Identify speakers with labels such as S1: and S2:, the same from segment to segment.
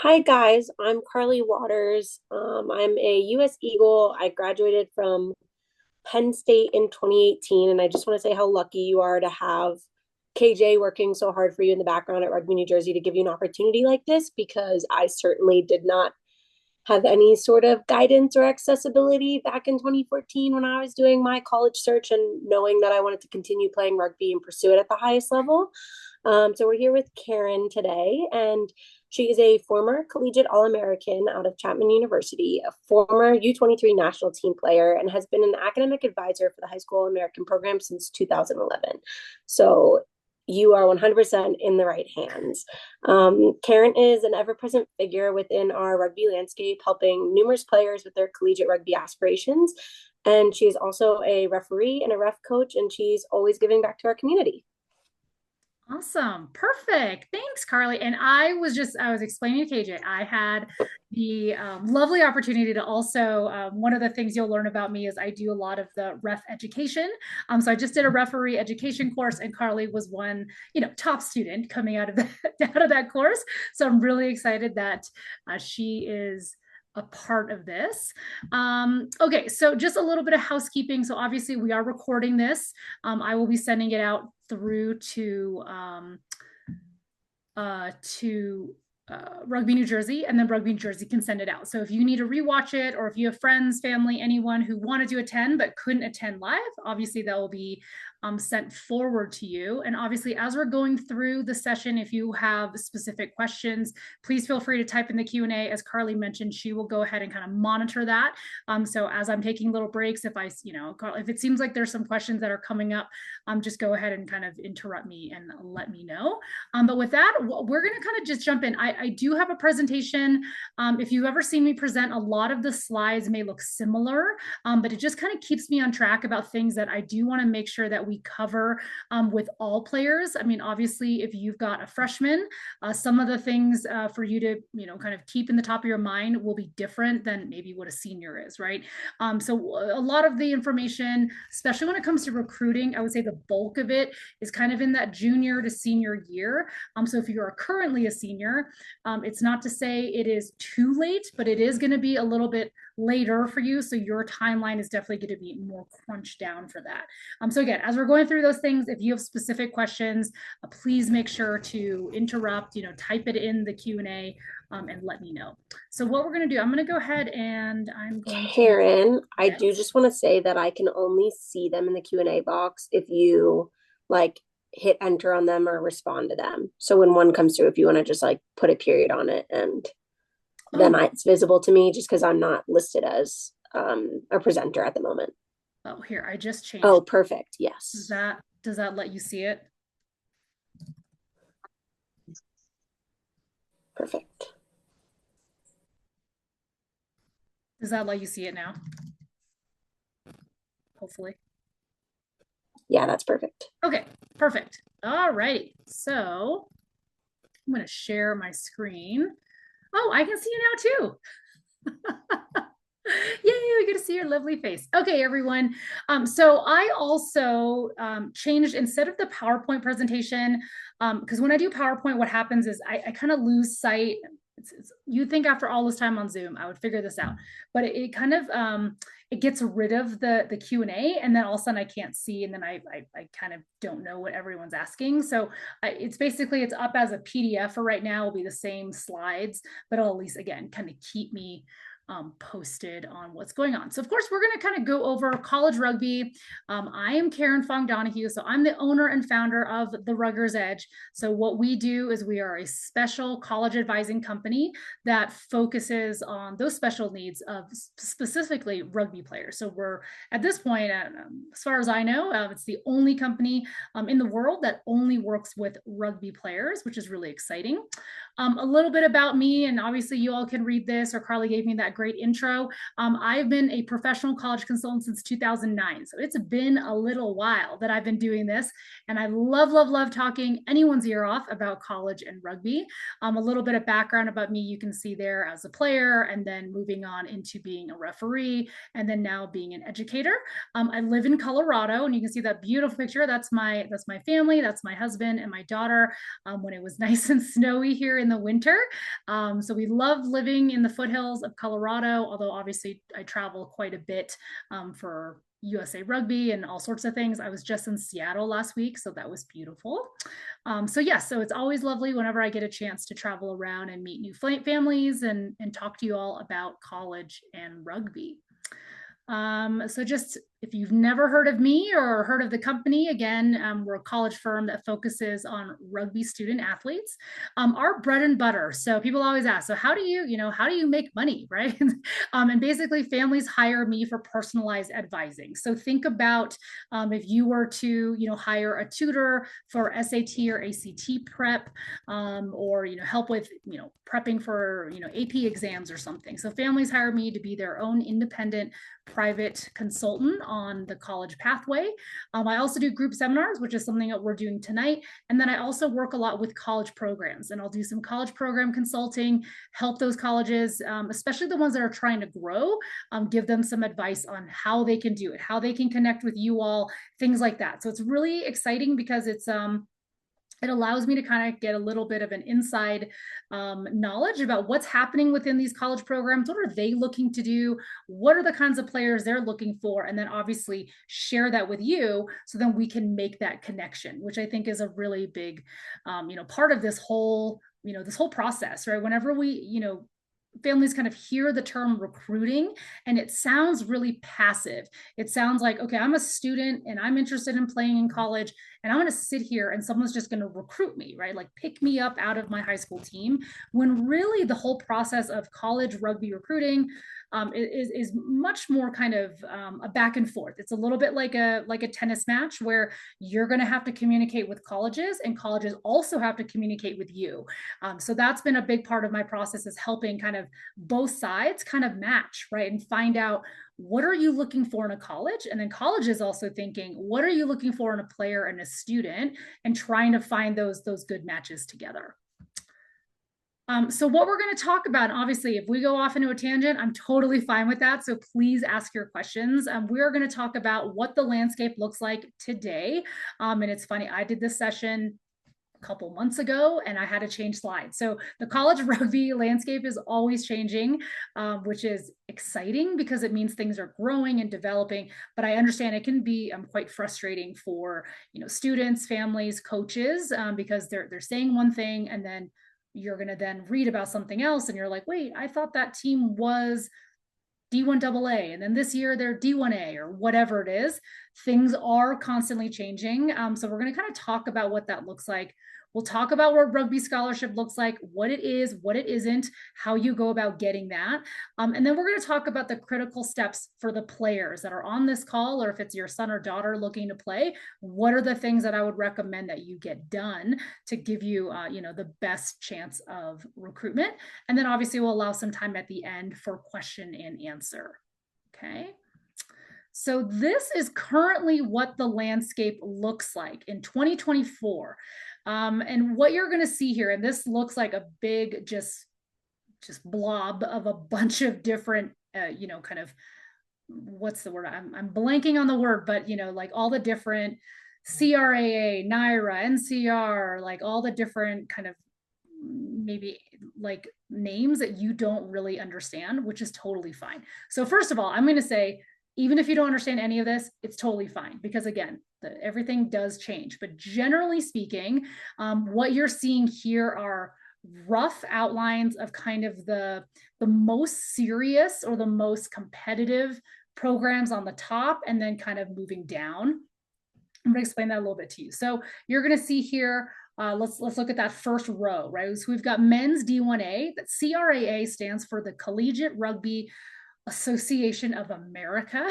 S1: Hi guys, I'm Carly Waters. I'm a US Eagle. I graduated from Penn State in 2018, and I just want to say how lucky you are to have KJ working so hard for you in the background at Rugby New Jersey to give you an opportunity like this because I certainly did not have any sort of guidance or accessibility back in 2014 when I was doing my college search and knowing that I wanted to continue playing rugby and pursue it at the highest level. So we're here with Karen today, and she is a former collegiate All-American out of Chapman University, a former U23 national team player, and has been an academic advisor for the high school American program since 2011. So you are 100% in the right hands. Karen is an ever-present figure within our rugby landscape, helping numerous players with their collegiate rugby aspirations. And she's also a referee and a ref coach, and she's always giving back to our community.
S2: Awesome. Perfect. Thanks, Carly. And I was explaining to KJ, I had the lovely opportunity to also, one of the things you'll learn about me is I do a lot of the ref education. So I just did a referee education course, and Carly was one, top student coming out of that course. So I'm really excited that she is a part of this. Okay, so just a little bit of housekeeping. So obviously we are recording this. I will be sending it out through to Rugby New Jersey, and then Rugby New Jersey can send it out. So if you need to rewatch it, or if you have friends, family, anyone who wanted to attend but couldn't attend live, obviously that will be sent forward to you. And obviously, as we're going through the session, if you have specific questions, please feel free to type in the Q&A. As Carly mentioned, she will go ahead and kind of monitor that. So as I'm taking little breaks, if it seems like there's some questions that are coming up, just go ahead and kind of interrupt me and let me know. But with that, we're going to kind of just jump in. I do have a presentation. If you've ever seen me present, a lot of the slides may look similar, but it just kind of keeps me on track about things that I do want to make sure that we cover with all players. I mean, obviously, if you've got a freshman, some of the things for you to, kind of keep in the top of your mind will be different than maybe what a senior is, right? So a lot of the information, especially when it comes to recruiting, I would say the bulk of it is kind of in that junior to senior year. So if you are currently a senior, it's not to say it is too late, but it is going to be a little bit later for you. So your timeline is definitely going to be more crunched down for that. So again, as we're going through those things, if you have specific questions, please make sure to interrupt, type it in the Q&A and let me know. So what we're going to do, I'm going to go ahead and I'm going
S1: Karen,
S2: to,
S1: I do just want to say that I can only see them in the Q&A box if you hit enter on them or respond to them. So when one comes through, if you want to just put a period on it, and then it's visible to me just because I'm not listed as a presenter at the moment.
S2: Oh, here, I just changed.
S1: Oh, perfect. Yes.
S2: Does that let you see it?
S1: Perfect.
S2: Does that let you see it now? Hopefully.
S1: Yeah, that's perfect.
S2: Okay, perfect. All right. So I'm going to share my screen. Oh, I can see you now too. Yay, we get to see your lovely face. Okay, everyone. So I also changed, instead of the PowerPoint presentation, because when I do PowerPoint, what happens is I kind of lose sight. You think after all this time on Zoom, I would figure this out, but it kind of, it gets rid of the Q&A, and then all of a sudden I can't see, and then I kind of don't know what everyone's asking. So it's up as a PDF for right now. It'll be the same slides, but it'll at least, again, kind of keep me posted on what's going on. So of course, we're going to kind of go over college rugby. I am Karen Fong Donahue. So I'm the owner and founder of the Ruggers Edge. So what we do is we are a special college advising company that focuses on those special needs of specifically rugby players. So we're at this point, as far as I know, it's the only company in the world that only works with rugby players, which is really exciting. A little bit about me, and obviously you all can read this, or Carly gave me that great intro. I've been a professional college consultant since 2009. So it's been a little while that I've been doing this. And I love, love, love talking anyone's ear off about college and rugby. A little bit of background about me you can see there as a player, and then moving on into being a referee, and then now being an educator. I live in Colorado, and you can see that beautiful picture. That's my family. That's my husband and my daughter when it was nice and snowy here in the winter. So we love living in the foothills of Colorado, although obviously I travel quite a bit for USA Rugby and all sorts of things. I was just in Seattle last week, so that was beautiful. So yes, so it's always lovely whenever I get a chance to travel around and meet new families and talk to you all about college and rugby. So just if you've never heard of me or heard of the company, again, we're a college firm that focuses on rugby student athletes. Our bread and butter. So people always ask, so how do you make money, right? And basically families hire me for personalized advising. So think about if you were to, hire a tutor for SAT or ACT prep, or, help with, prepping for, AP exams or something. So families hire me to be their own independent private consultant on the college pathway. I also do group seminars, which is something that we're doing tonight. And then I also work a lot with college programs, and I'll do some college program consulting, help those colleges, especially the ones that are trying to grow, give them some advice on how they can do it, how they can connect with you all, things like that. So it's really exciting because it allows me to kind of get a little bit of an inside knowledge about what's happening within these college programs. What are they looking to do? What are the kinds of players they're looking for? And then obviously share that with you so then we can make that connection, which I think is a really big, part of this whole, this whole process, right? Whenever we, families kind of hear the term recruiting and it sounds really passive. It sounds like, okay, I'm a student and I'm interested in playing in college, and I'm going to sit here and someone's just going to recruit me, right? Like pick me up out of my high school team, when really the whole process of college rugby recruiting is much more kind of a back and forth. It's a little bit like a tennis match where you're going to have to communicate with colleges, and colleges also have to communicate with you. So that's been a big part of my process, is helping kind of both sides kind of match, right? And find out, what are you looking for in a college? And then college is also thinking, what are you looking for in a player and a student, and trying to find those good matches together. So what we're going to talk about, obviously, if we go off into a tangent, I'm totally fine with that. So please ask your questions. We're going to talk about what the landscape looks like today. And it's funny, I did this session a couple months ago and I had to change slides. So the college rugby landscape is always changing, which is exciting because it means things are growing and developing. But I understand it can be quite frustrating for students, families, coaches, because they're saying one thing and then you're going to then read about something else and you're like, wait, I thought that team was D1AA, and then this year they're D1A or whatever it is. Things are constantly changing. So we're going to kind of talk about what that looks like. We'll talk about what rugby scholarship looks like, what it is, what it isn't, how you go about getting that. And then we're going to talk about the critical steps for the players that are on this call, or if it's your son or daughter looking to play, what are the things that I would recommend that you get done to give you, the best chance of recruitment. And then obviously we'll allow some time at the end for question and answer. Okay. So this is currently what the landscape looks like in 2024. And what you're going to see here, and this looks like a big just blob of a bunch of different, kind of, what's the word? I'm blanking on the word, but, like all the different CRAA, NIRA, NCR, like all the different kind of maybe like names that you don't really understand, which is totally fine. So first of all, I'm going to say, even if you don't understand any of this, it's totally fine, because again, everything does change. But generally speaking, what you're seeing here are rough outlines of kind of the most serious or the most competitive programs on the top, and then kind of moving down. I'm going to explain that a little bit to you. So you're going to see here, let's look at that first row, right? So we've got men's D1A. That CRAA stands for the Collegiate Rugby Association of America.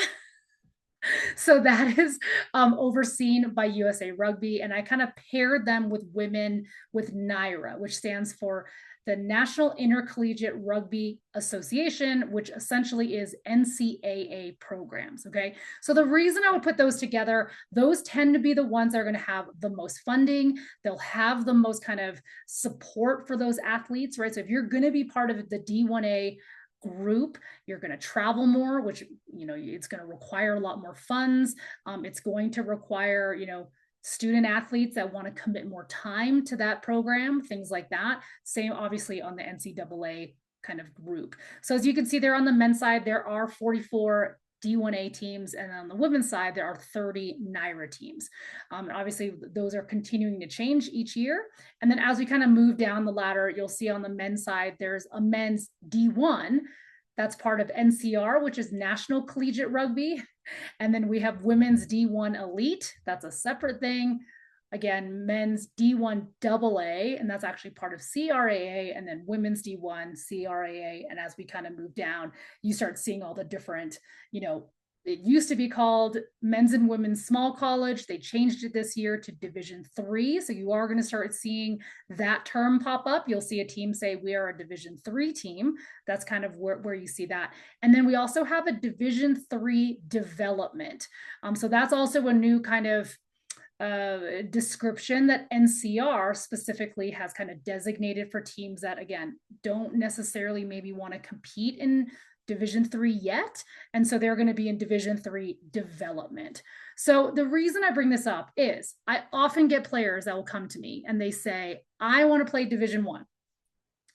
S2: So that is overseen by USA Rugby. And I kind of paired them with women with NIRA, which stands for the National Intercollegiate Rugby Association, which essentially is NCAA programs. Okay. So the reason I would put those together, those tend to be the ones that are going to have the most funding. They'll have the most kind of support for those athletes, right? So if you're going to be part of the D1A group, you're going to travel more, which, it's going to require a lot more funds. It's going to require, student athletes that want to commit more time to that program, things like that. Same, obviously, on the NCAA kind of group. So as you can see there on the men's side, there are 44 D1A teams, and on the women's side, there are 30 NYRA teams. Obviously, those are continuing to change each year. And then as we kind of move down the ladder, you'll see on the men's side, there's a men's D1 that's part of NCR, which is National Collegiate Rugby. And then we have women's D1 Elite. That's a separate thing. Again, men's D1 AA, and that's actually part of CRAA, and then women's D1 CRAA. And as we kind of move down, you start seeing all the different, it used to be called men's and women's small college. They changed it this year to Division III. So you are going to start seeing that term pop up. You'll see a team say we are a Division III team. That's kind of where you see that. And then we also have a Division III development. So that's also a new kind of description that NCR specifically has kind of designated for teams that, again, don't necessarily maybe want to compete in Division III yet. And so they're going to be in Division III development. So the reason I bring this up is I often get players that will come to me and they say, I want to play Division I.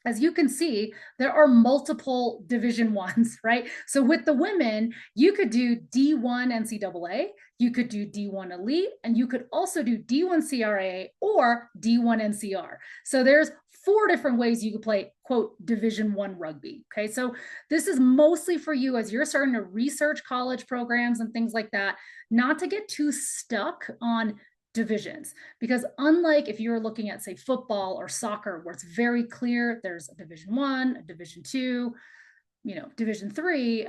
S2: As you can see, there are multiple Division Ones, right? So with the women, you could do D1 NCAA, you could do D1 Elite, and you could also do D1 CRA or D1 NCR. So there's 4 different ways you could play, quote, Division I rugby. Okay, so this is mostly for you as you're starting to research college programs and things like that, not to get too stuck on divisions, because unlike if you're looking at, say, football or soccer, where it's very clear there's a Division I, a Division II, Division III,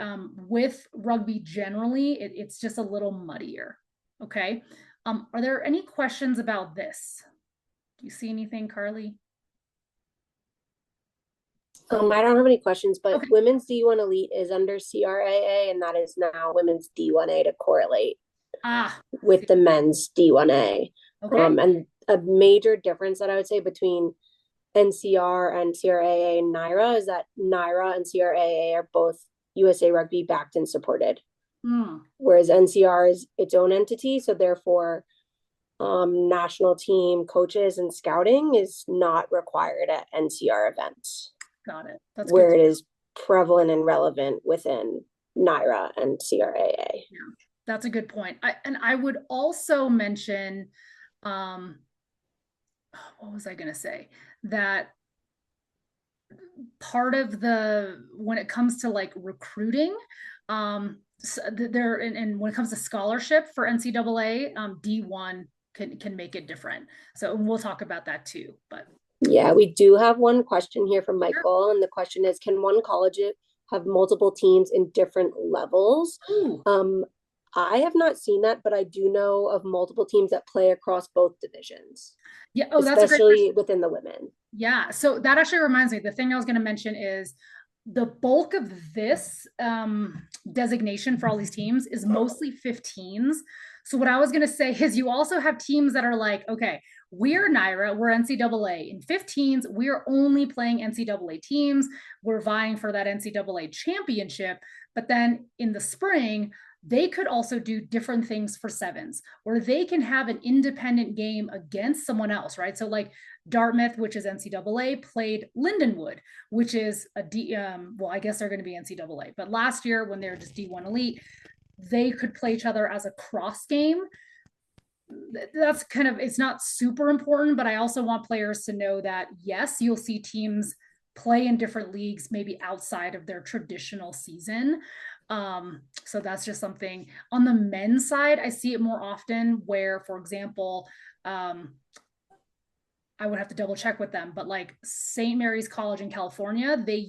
S2: with rugby generally, it's just a little muddier. Okay. Are there any questions about this? Do you see anything, Carly?
S1: I don't have any questions, but
S2: Okay.
S1: women's D1 Elite is under CRAA, and that is now women's D1A to correlate with the men's D1A.
S2: Okay.
S1: And a major difference that I would say between NCR and CRAA and NYRA is that NYRA and CRAA are both USA Rugby backed and supported, whereas NCR is its own entity. So therefore, national team coaches and scouting is not required at NCR events.
S2: Got it. That's
S1: where it is prevalent and relevant within NYRA and CRAA.
S2: Yeah, that's a good point. I would also mention, what was I going to say? That part of when it comes to like recruiting, and when it comes to scholarship for NCAA, D1 can make it different. So we'll talk about that too. But
S1: yeah, we do have one question here from Michael, and the question is, can one college have multiple teams in different levels? I have not seen that, but I do know of multiple teams that play across both divisions.
S2: Yeah.
S1: Oh, that's especially within the women.
S2: Yeah. So that actually reminds me, the thing I was going to mention is the bulk of this designation for all these teams is mostly 15s. So what I was going to say is you also have teams that are like, okay, we're NYRA, we're NCAA. In 15s, we're only playing NCAA teams. We're vying for that NCAA championship. But then in the spring, they could also do different things for 7s, or they can have an independent game against someone else, right? So like Dartmouth, which is NCAA, played Lindenwood, which is well, I guess they're going to be NCAA. But last year, when they were just D1 Elite, they could play each other as a cross game. That's kind of, it's not super important, but I also want players to know that, yes, you'll see teams play in different leagues, maybe outside of their traditional season. So that's just something. On the men's side, I see it more often where, for example, I would have to double check with them, but like St. Mary's College in California, they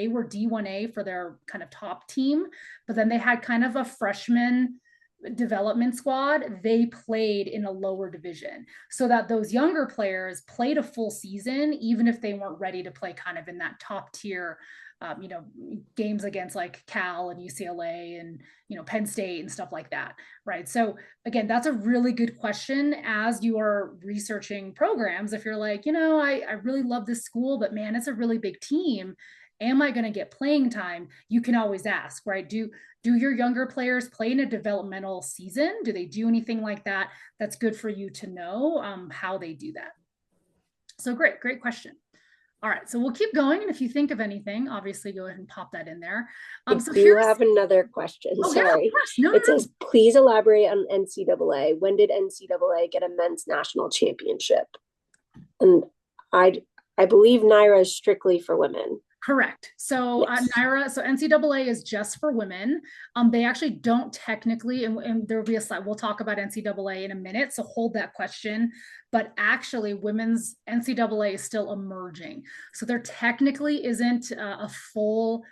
S2: were D1A for their kind of top team, but then they had kind of a freshman development squad, they played in a lower division so that those younger players played a full season, even if they weren't ready to play kind of in that top tier, games against like Cal and UCLA and, Penn State and stuff like that. Right. So again, that's a really good question as you are researching programs. If you're like, I really love this school, but man, it's a really big team. Am I going to get playing time? You can always ask, right? Do your younger players play in a developmental season? Do they do anything like that? That's good for you to know how they do that. So great question. All right, so we'll keep going. And if you think of anything, obviously go ahead and pop that in there.
S1: I
S2: So
S1: do
S2: here's,
S1: have another question.
S2: oh yeah, of
S1: Sorry.
S2: course. No,
S1: It says, please elaborate on NCAA. When did NCAA get a men's national championship? And I believe NYRA is strictly for women.
S2: Correct. So
S1: Yes.
S2: NYRA, so NCAA is just for women. They actually don't technically, and there will be a slide, we'll talk about NCAA in a minute, so hold that question. But actually, women's NCAA is still emerging. So there technically isn't a full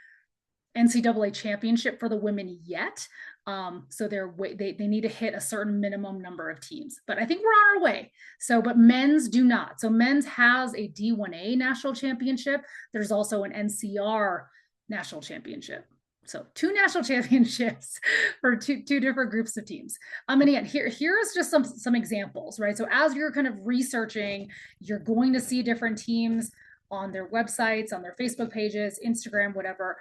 S2: NCAA championship for the women yet. So they need to hit a certain minimum number of teams, but I think we're on our way. So, but men's do not. So men's has a D1A national championship. There's also an NCR national championship. So 2 national championships for two different groups of teams. And again, here's just some examples, right? So as you're kind of researching, you're going to see different teams on their websites, on their Facebook pages, Instagram, whatever.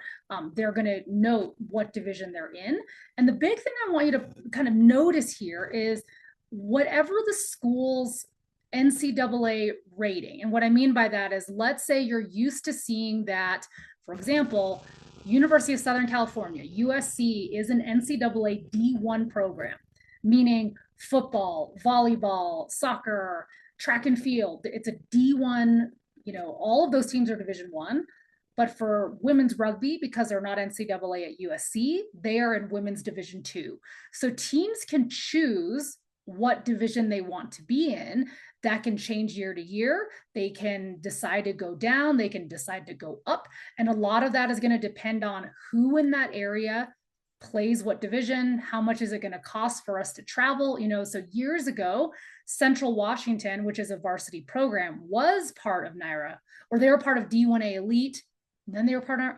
S2: They're going to note what division they're in. And the big thing I want you to kind of notice here is whatever the school's NCAA rating. And what I mean by that is, let's say you're used to seeing that, for example, University of Southern California, USC, is an NCAA D1 program, meaning football, volleyball, soccer, track and field. It's a D1, all of those teams are Division One. But for women's rugby, because they're not NCAA at USC, they are in women's Division Two. So teams can choose what division they want to be in. That can change year to year. They can decide to go down, they can decide to go up. And a lot of that is going to depend on who in that area plays what division, how much is it going to cost for us to travel. So years ago, Central Washington, which is a varsity program, was part of NYRA, or they were part of D1A Elite. And then they were part of,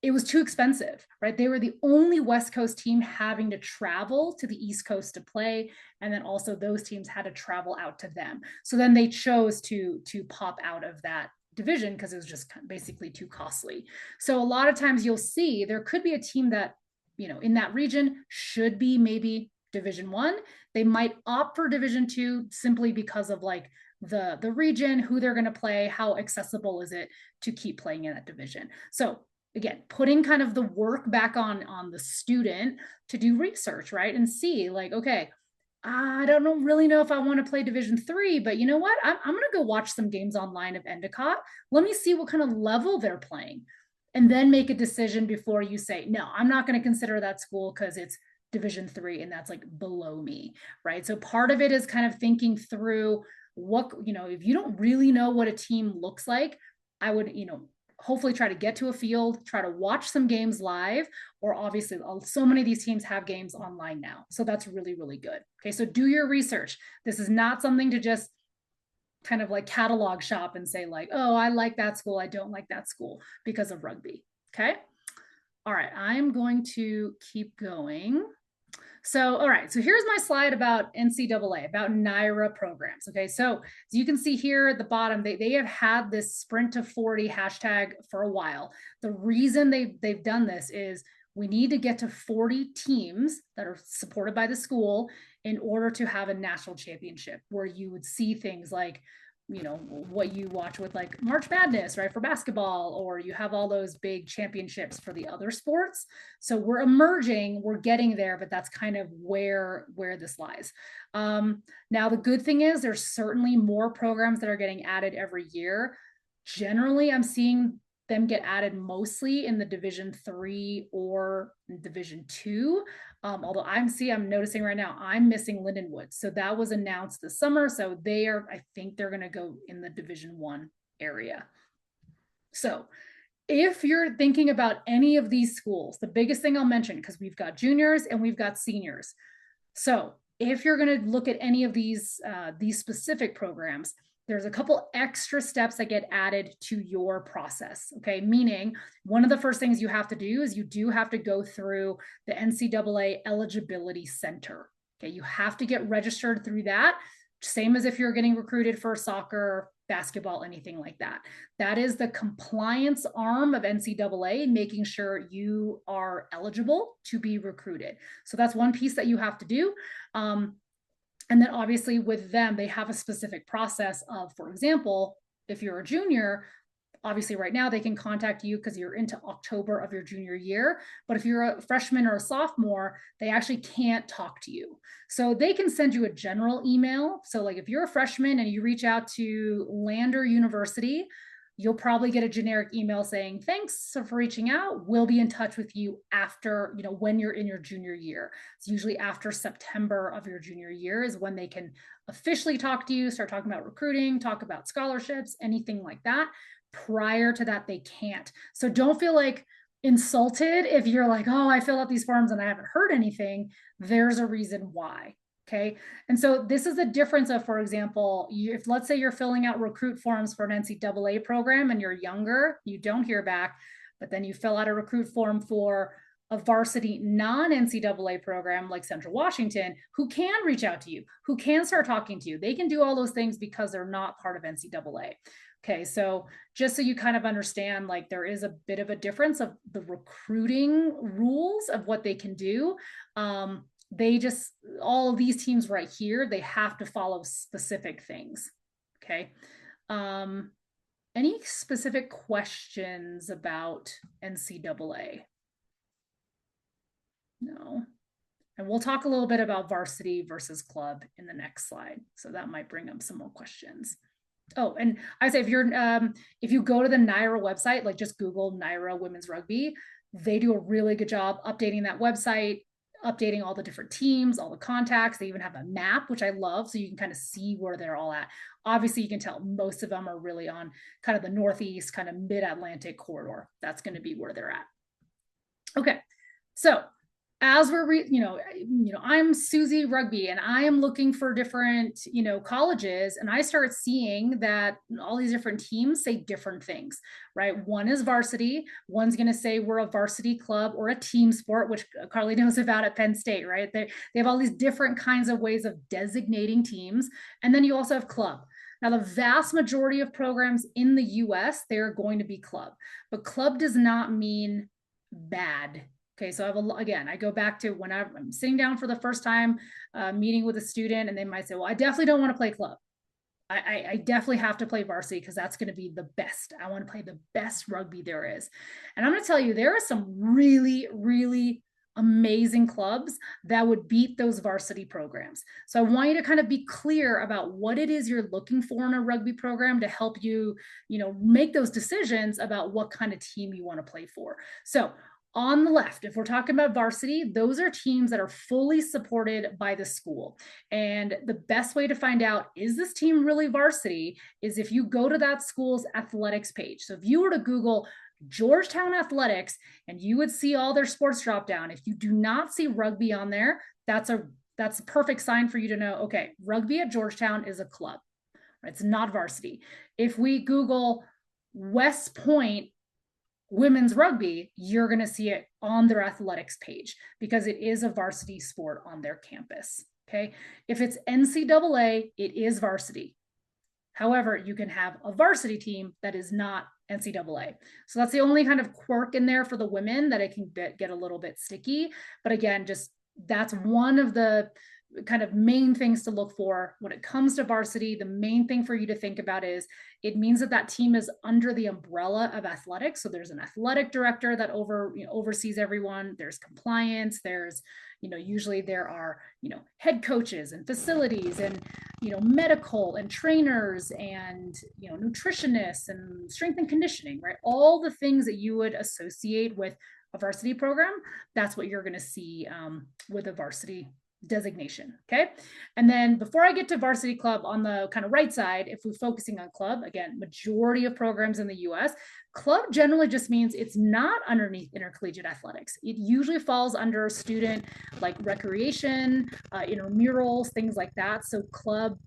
S2: it was too expensive, right? They were the only West Coast team having to travel to the East Coast to play. And then also those teams had to travel out to them. So then they chose to pop out of that division because it was just basically too costly. So a lot of times you'll see there could be a team that, in that region should be maybe Division One. They might opt for Division Two simply because of like the region, who they're going to play, how accessible is it to keep playing in that division. So again, putting kind of the work back on the student to do research, right? And see like, okay, I don't really know if I want to play Division Three, but you know what? I'm going to go watch some games online of Endicott. Let me see what kind of level they're playing, and then make a decision before you say, no, I'm not going to consider that school because it's Division Three and that's like below me, right? So part of it is kind of thinking through what, if you don't really know what a team looks like, I would, hopefully try to get to a field, try to watch some games live, or obviously so many of these teams have games online now. So that's really, really good. Okay, so do your research. This is not something to just kind of like catalog shop and say like, oh, I like that school, I don't like that school because of rugby. Okay. All right, I'm going to keep going. So, all right, so here's my slide about NCAA, about NYRA programs. Okay, so as you can see here at the bottom, they have had this sprint to 40 hashtag for a while. The reason they've done this is we need to get to 40 teams that are supported by the school in order to have a national championship, where you would see things like, what you watch with like March Madness, right, for basketball, or you have all those big championships for the other sports. So we're emerging, we're getting there, but that's kind of where this lies. Now the good thing is there's certainly more programs that are getting added every year. Generally, I'm seeing them get added mostly in the Division 3 or Division 2. Although I'm noticing right now, I'm missing Lindenwood. So that was announced this summer. So I think they're going to go in the Division 1 area. So if you're thinking about any of these schools, the biggest thing I'll mention, because we've got juniors and we've got seniors, So if you're going to look at any of these specific programs, there's a couple extra steps that get added to your process. Okay. Meaning one of the first things you have to do is you do have to go through the NCAA Eligibility Center. Okay. You have to get registered through that. Same as if you're getting recruited for soccer, basketball, anything like that. That is the compliance arm of NCAA, making sure you are eligible to be recruited. So that's one piece that you have to do. And then obviously with them, they have a specific process of, for example, if you're a junior, obviously right now they can contact you because you're into October of your junior year. But if you're a freshman or a sophomore, they actually can't talk to you. So they can send you a general email. So like if you're a freshman and you reach out to Lander University, you'll probably get a generic email saying, thanks for reaching out. We'll be in touch with you after, when you're in your junior year. It's usually after September of your junior year is when they can officially talk to you, start talking about recruiting, talk about scholarships, anything like that. Prior to that, they can't. So don't feel like insulted if you're like, oh, I fill out these forms and I haven't heard anything. There's a reason why. Okay. And so this is the difference of, for example, if let's say you're filling out recruit forms for an NCAA program and you're younger, you don't hear back, but then you fill out a recruit form for a varsity non-NCAA program like Central Washington, who can reach out to you, who can start talking to you. They can do all those things because they're not part of NCAA. Okay, so just so you kind of understand, like there is a bit of a difference of the recruiting rules of what they can do. They just, all of these teams right here, they have to follow specific things. Okay. Any specific questions about NCAA? No. And we'll talk a little bit about varsity versus club in the next slide. So that might bring up some more questions. Oh, and I say if you go to the NYRA website, like just Google NYRA Women's Rugby, they do a really good job updating that website, updating all the different teams, all the contacts. They even have a map, which I love, so you can kind of see where they're all at. Obviously, you can tell most of them are really on kind of the Northeast, kind of mid-Atlantic corridor. That's going to be where they're at. Okay, so as we're, I'm Susie Rugby and I am looking for different, colleges, and I start seeing that all these different teams say different things, right? One is varsity. One's going to say we're a varsity club or a team sport, which Carly knows about at Penn State, right? They have all these different kinds of ways of designating teams. And then you also have club. Now, the vast majority of programs in the US, they're going to be club, but club does not mean bad. Okay, so I go back to when I'm sitting down for the first time, meeting with a student, and they might say, well, I definitely don't want to play club. I definitely have to play varsity because that's going to be the best. I want to play the best rugby there is. And I'm going to tell you, there are some really, really amazing clubs that would beat those varsity programs. So I want you to kind of be clear about what it is you're looking for in a rugby program to help you, make those decisions about what kind of team you want to play for. So on the left, if we're talking about varsity, those are teams that are fully supported by the school. And the best way to find out, is this team really varsity, is if you go to that school's athletics page. So if you were to Google Georgetown Athletics and you would see all their sports drop down, if you do not see rugby on there, that's a perfect sign for you to know, okay, rugby at Georgetown is a club. It's not varsity. If we Google West Point women's rugby, you're going to see it on their athletics page because it is a varsity sport on their campus. Okay. If it's NCAA, it is varsity. However, you can have a varsity team that is not NCAA. So that's the only kind of quirk in there for the women that it can get a little bit sticky. But again, just that's one of the kind of main things to look for when it comes to varsity. The main thing for you to think about is it means that team is under the umbrella of athletics. So there's an athletic director that oversees everyone. There's compliance. There's, usually there are, head coaches and facilities and, medical and trainers and, nutritionists and strength and conditioning, right? All the things that you would associate with a varsity program, that's what you're going to see with a varsity designation. Okay. And then before I get to varsity club on the kind of right side, if we're focusing on club, again, majority of programs in the US, club generally just means it's not underneath intercollegiate athletics. It usually falls under student like recreation, intramurals, things like that. So club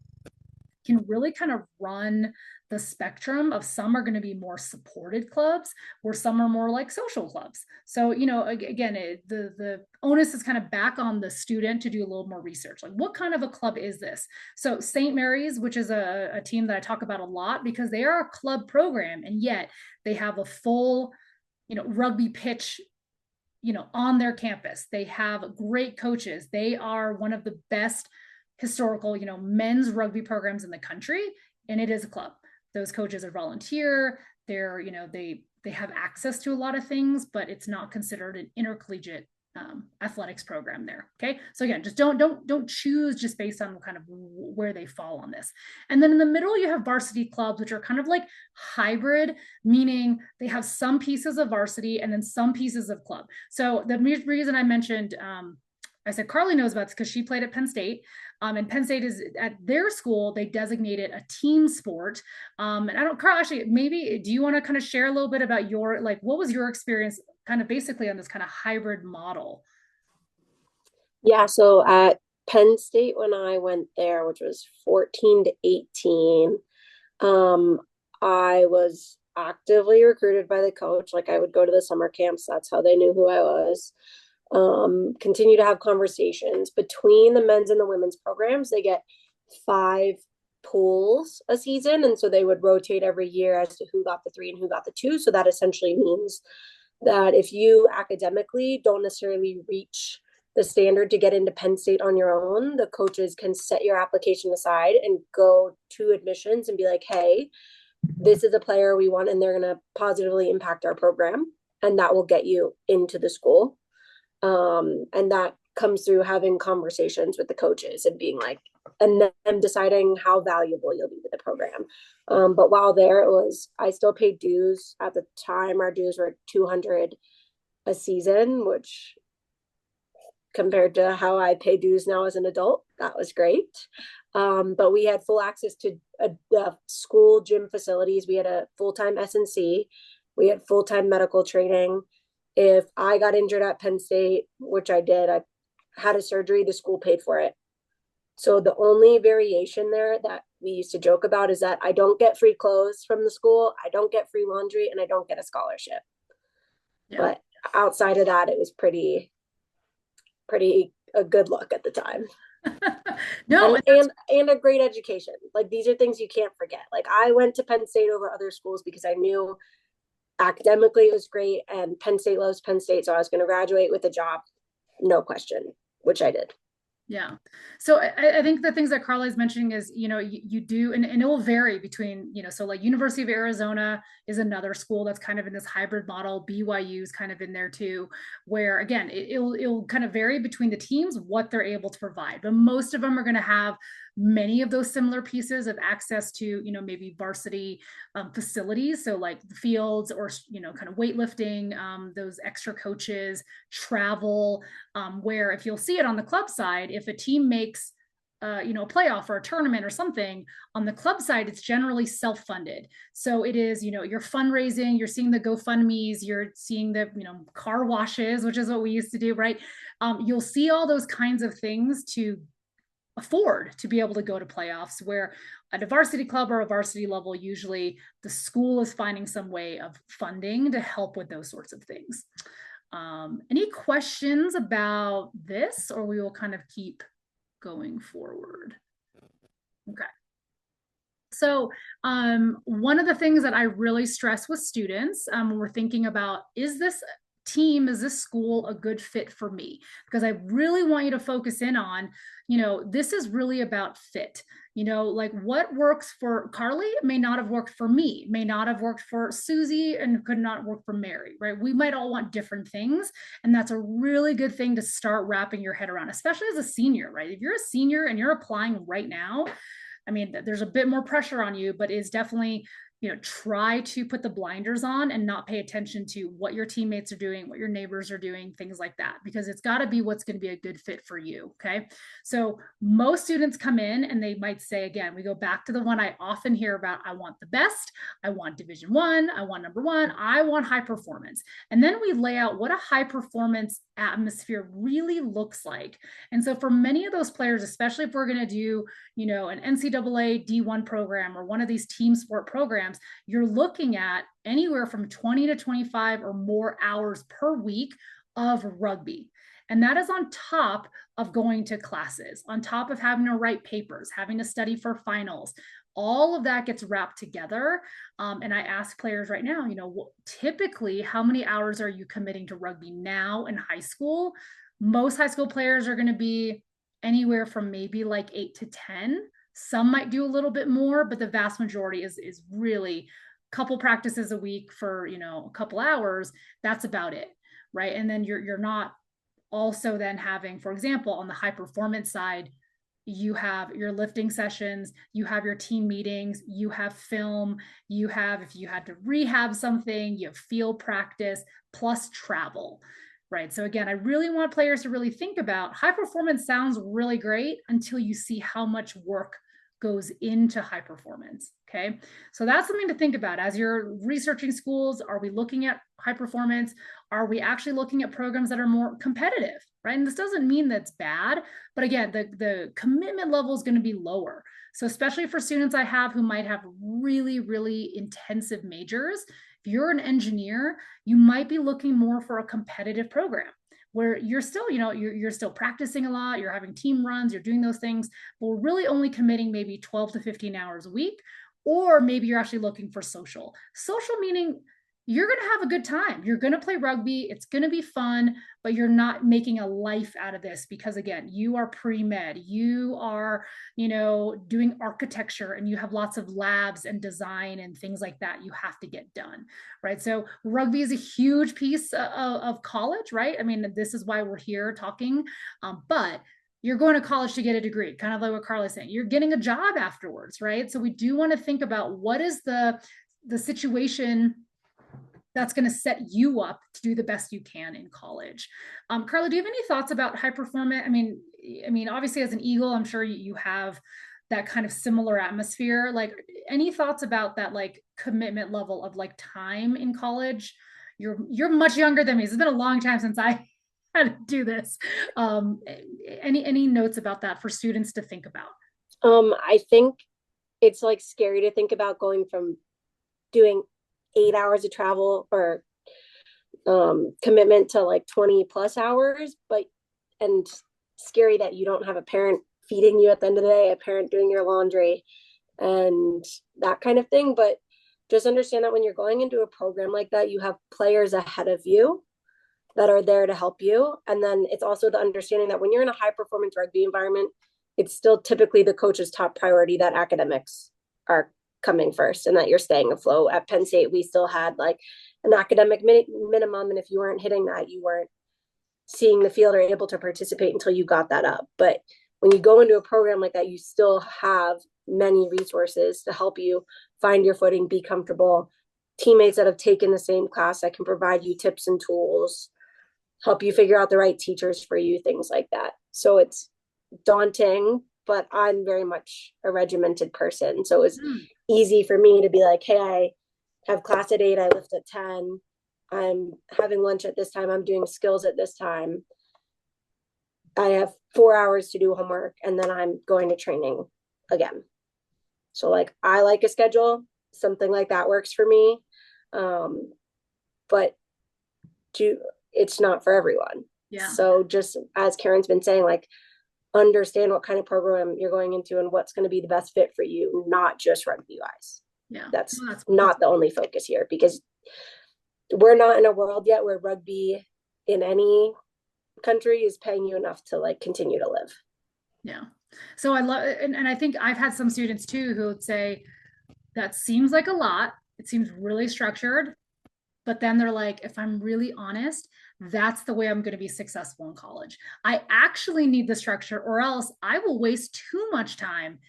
S2: can really kind of run the spectrum of some are going to be more supported clubs where some are more like social clubs. So, again, the onus is kind of back on the student to do a little more research. Like what kind of a club is this? So St. Mary's, which is a team that I talk about a lot because they are a club program and yet they have a full, rugby pitch on their campus. They have great coaches. They are one of the best historical, men's rugby programs in the country, and it is a club. Those coaches are volunteer. They're, they have access to a lot of things, but it's not considered an intercollegiate athletics program there. Okay. So again, just don't choose just based on kind of where they fall on this. And then in the middle, you have varsity clubs, which are kind of like hybrid, meaning they have some pieces of varsity and then some pieces of club. So the reason I mentioned, I said Carly knows about this because she played at Penn State. And Penn State is at their school, they designated a team sport. And I don't, Carl, actually, maybe do you want to kind of share a little bit about your, like, what was your experience kind of basically on this kind of hybrid model?
S1: Yeah, so at Penn State when I went there, which was 14 to 18, I was actively recruited by the coach. Like I would go to the summer camps, that's how they knew who I was. Continue to have conversations between the men's and the women's programs. They get 5 pools a season, and so they would rotate every year as to who got the 3 and who got the 2. So that essentially means that if you academically don't necessarily reach the standard to get into Penn State on your own, the coaches can set your application aside and go to admissions and be like, hey, this is a player we want, and they're going to positively impact our program, and that will get you into the school. And that comes through having conversations with the coaches and being like, and then deciding how valuable you'll be to the program. But while there, I still paid dues. At the time, our dues were $200 a season, which compared to how I pay dues now as an adult, that was great. But we had full access to the school gym facilities. We had a full-time S&C. We had full-time medical training. If I got injured at Penn State, which I did, I had a surgery, the school paid for it. So the only variation there that we used to joke about is that I don't get free clothes from the school, I don't get free laundry, and I don't get a scholarship. Yeah. But outside of that, it was pretty a good look at the time. No, and a great education. Like these are things you can't forget. Like I went to Penn State over other schools because I knew academically it was great, and Penn State loves Penn State, so I was going to graduate with a job, no question, which I did.
S2: Yeah. So I think the things that Carla is mentioning is, you do, and it will vary between, so like University of Arizona is another school that's kind of in this hybrid model. BYU is kind of in there too, where again, it'll kind of vary between the teams, what they're able to provide, but most of them are going to have many of those similar pieces of access to, maybe varsity facilities. So like the fields or, kind of weightlifting, those extra coaches, travel, where if you'll see it on the club side, if a team makes a playoff or a tournament or something, on the club side, it's generally self-funded. So it is, you're fundraising, you're seeing the GoFundMe's, you're seeing the, car washes, which is what we used to do, right? You'll see all those kinds of things to afford to be able to go to playoffs, where at a varsity club or a varsity level, usually the school is finding some way of funding to help with those sorts of things. Any questions about this, or we will kind of keep going forward? Okay. So one of the things that I really stress with students when we're thinking about, is this school a good fit for me? Because I really want you to focus in on, this is really about fit. Like what works for Carly may not have worked for me, may not have worked for Susie, and could not work for Mary, right? We might all want different things. And that's a really good thing to start wrapping your head around, especially as a senior, right? If you're a senior and you're applying right now, I mean, there's a bit more pressure on you, but is definitely, try to put the blinders on and not pay attention to what your teammates are doing, what your neighbors are doing, things like that, because it's got to be what's going to be a good fit for you. Okay. So most students come in and they might say, again, we go back to the one I often hear about: I want the best, I want Division I want #1, I want high performance. And then we lay out what a high performance atmosphere really looks like. And so for many of those players, especially if we're going to do, an NCAA D1 program or one of these team sport programs, you're looking at anywhere from 20 to 25 or more hours per week of rugby. And that is on top of going to classes, on top of having to write papers, having to study for finals. All of that gets wrapped together. And I ask players right now, typically, how many hours are you committing to rugby now in high school? Most high school players are going to be anywhere from maybe like 8 to 10. Some might do a little bit more, but the vast majority is really a couple practices a week for, a couple hours. That's about it. Right. And then you're not also then having, for example, on the high performance side, you have your lifting sessions, you have your team meetings, you have film, you have, if you had to rehab something, you have field practice, plus travel, right? So again, I really want players to really think about high performance sounds really great until you see how much work goes into high performance. Okay. So that's something to think about as you're researching schools. Are we looking at high performance? Are we actually looking at programs that are more competitive, right? And this doesn't mean that's bad, but again, the commitment level is going to be lower. So especially for students I have who might have really, really intensive majors, if you're an engineer, you might be looking more for a competitive program where you're still, you're still practicing a lot, you're having team runs, you're doing those things, but we're really only committing maybe 12 to 15 hours a week. Or maybe you're actually looking for social. Social meaning you're going to have a good time. You're going to play rugby. It's going to be fun, but you're not making a life out of this because, again, you are pre-med. You are, doing architecture and you have lots of labs and design and things like that you have to get done, right? So rugby is a huge piece of college, right? I mean, this is why we're here talking, but you're going to college to get a degree, kind of like what Carla's saying. You're getting a job afterwards, right? So we do want to think about what is the situation that's going to set you up to do the best you can in college. Carla, do you have any thoughts about high performance? I mean, obviously as an Eagle, I'm sure you have that kind of similar atmosphere. Like, any thoughts about that, like, commitment level of like time in college? You're much younger than me. It's been a long time since I had to do this. Any notes about that for students to think about?
S1: I think it's like scary to think about going from doing 8 hours of travel or commitment to like 20 plus hours, and scary that you don't have a parent feeding you at the end of the day, a parent doing your laundry and that kind of thing. But just understand that when you're going into a program like that, you have players ahead of you that are there to help you. And then it's also the understanding that when you're in a high performance rugby environment, it's still typically the coach's top priority that academics are coming first and that you're staying afloat. At Penn State, we still had like an academic minimum. And if you weren't hitting that, you weren't seeing the field or able to participate until you got that up. But when you go into a program like that, you still have many resources to help you find your footing, be comfortable, teammates that have taken the same class that can provide you tips and tools, help you figure out the right teachers for you, things like that. So it's daunting, but I'm very much a regimented person. So it's easy for me to be like, hey, I have class at 8, I lift at 10, I'm having lunch at this time, I'm doing skills at this time, I have 4 hours to do homework, and then I'm going to training again. So like, I like a schedule, something like that works for me. But it's not for everyone.
S2: Yeah.
S1: So just as Karen's been saying, like, understand what kind of program you're going into and what's going to be the best fit for you, not just rugby wise.
S2: Yeah.
S1: That's not the only focus here, because we're not in a world yet where rugby in any country is paying you enough to like continue to live.
S2: Yeah. So I love, and I think I've had some students too who would say, that seems like a lot. It seems really structured. But then they're like, if I'm really honest, that's the way I'm going to be successful in college. I actually need the structure, or else I will waste too much time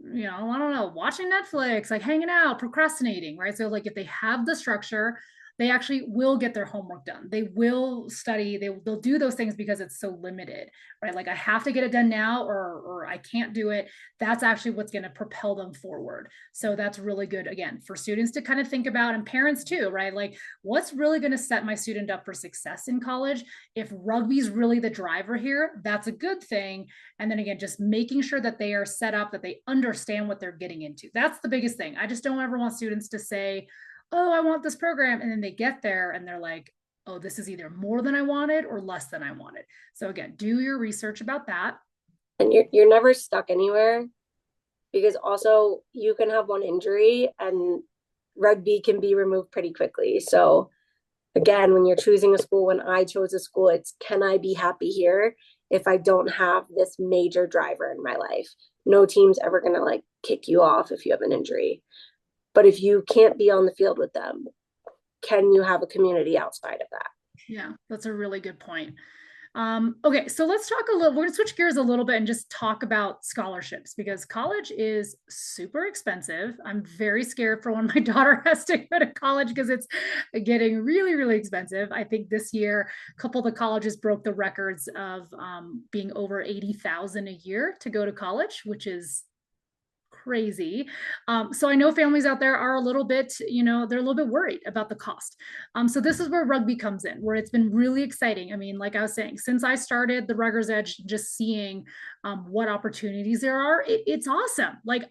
S2: I don't know, watching Netflix, like hanging out, procrastinating, right? So like if they have the structure, they actually will get their homework done. They will study. They'll do those things because it's so limited, right? Like I have to get it done now, or I can't do it. That's actually what's going to propel them forward. So that's really good, again, for students to kind of think about, and parents too, right? Like what's really going to set my student up for success in college? If rugby's really the driver here, that's a good thing. And then again, just making sure that they are set up, that they understand what they're getting into. That's the biggest thing. I just don't ever want students to say, oh, I want this program. And then they get there and they're like, oh, this is either more than I wanted or less than I wanted. So again, do your research about that.
S1: And you're never stuck anywhere, because also you can have one injury and rugby can be removed pretty quickly. So again, when you're choosing a school, when I chose a school, it's, can I be happy here if I don't have this major driver in my life? No team's ever going to like kick you off if you have an injury. But if you can't be on the field with them, can you have a community outside of that?
S2: Yeah, that's a really good point. Okay, so let's talk a little, we're gonna switch gears a little bit and just talk about scholarships, because college is super expensive. I'm very scared for when my daughter has to go to college because it's getting really, really expensive. I think this year, a couple of the colleges broke the records of being over 80,000 a year to go to college, which is crazy. So I know families out there are a little bit, they're a little bit worried about the cost. So this is where rugby comes in, where it's been really exciting. I mean, like I was saying, since I started the Ruggers Edge, just seeing what opportunities there are, it's awesome. Like,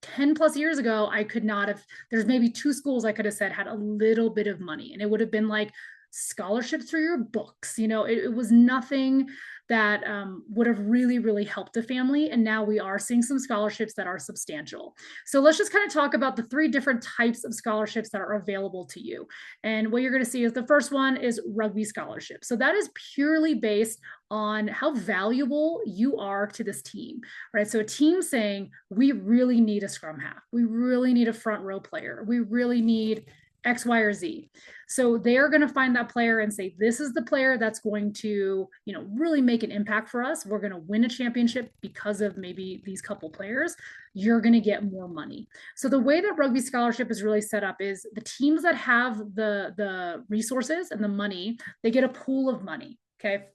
S2: 10 plus years ago, I could not have, there's maybe two schools I could have said had a little bit of money, and it would have been like scholarships for your books. It was nothing that would have really, really helped a family. And now we are seeing some scholarships that are substantial. So let's just kind of talk about the three different types of scholarships that are available to you. And what you're going to see is the first one is rugby scholarship. So that is purely based on how valuable you are to this team, right? So a team saying, we really need a scrum half. We really need a front row player. We really need X, Y, or Z. So they're going to find that player and say, this is the player that's going to, really make an impact for us. We're going to win a championship because of maybe these couple players. You're going to get more money. So the way that rugby scholarship is really set up is the teams that have the resources and the money, they get a pool of money. Okay.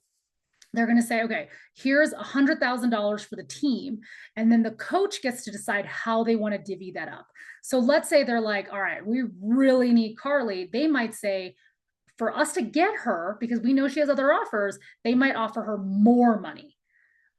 S2: They're going to say, okay, here's $100,000 for the team. And then the coach gets to decide how they want to divvy that up. So let's say they're like, all right, we really need Carly. They might say, for us to get her, because we know she has other offers, they might offer her more money,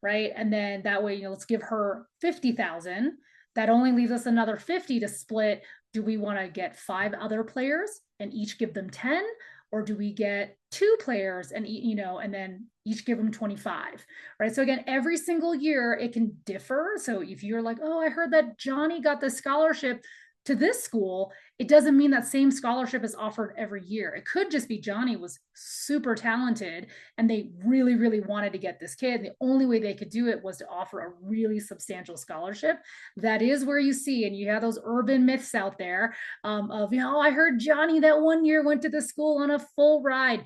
S2: right? And then that way, let's give her 50,000. That only leaves us another 50 to split. Do we want to get 5 other players and each give them 10? Or do we get 2 players and and then each give them 25, right? So again, every single year it can differ. So if you're like, oh, I heard that Johnny got the scholarship to this school, it doesn't mean that same scholarship is offered every year. It could just be Johnny was super talented and they really, really wanted to get this kid. And the only way they could do it was to offer a really substantial scholarship. That is where you see, and you have those urban myths out there of, I heard Johnny that one year went to the school on a full ride.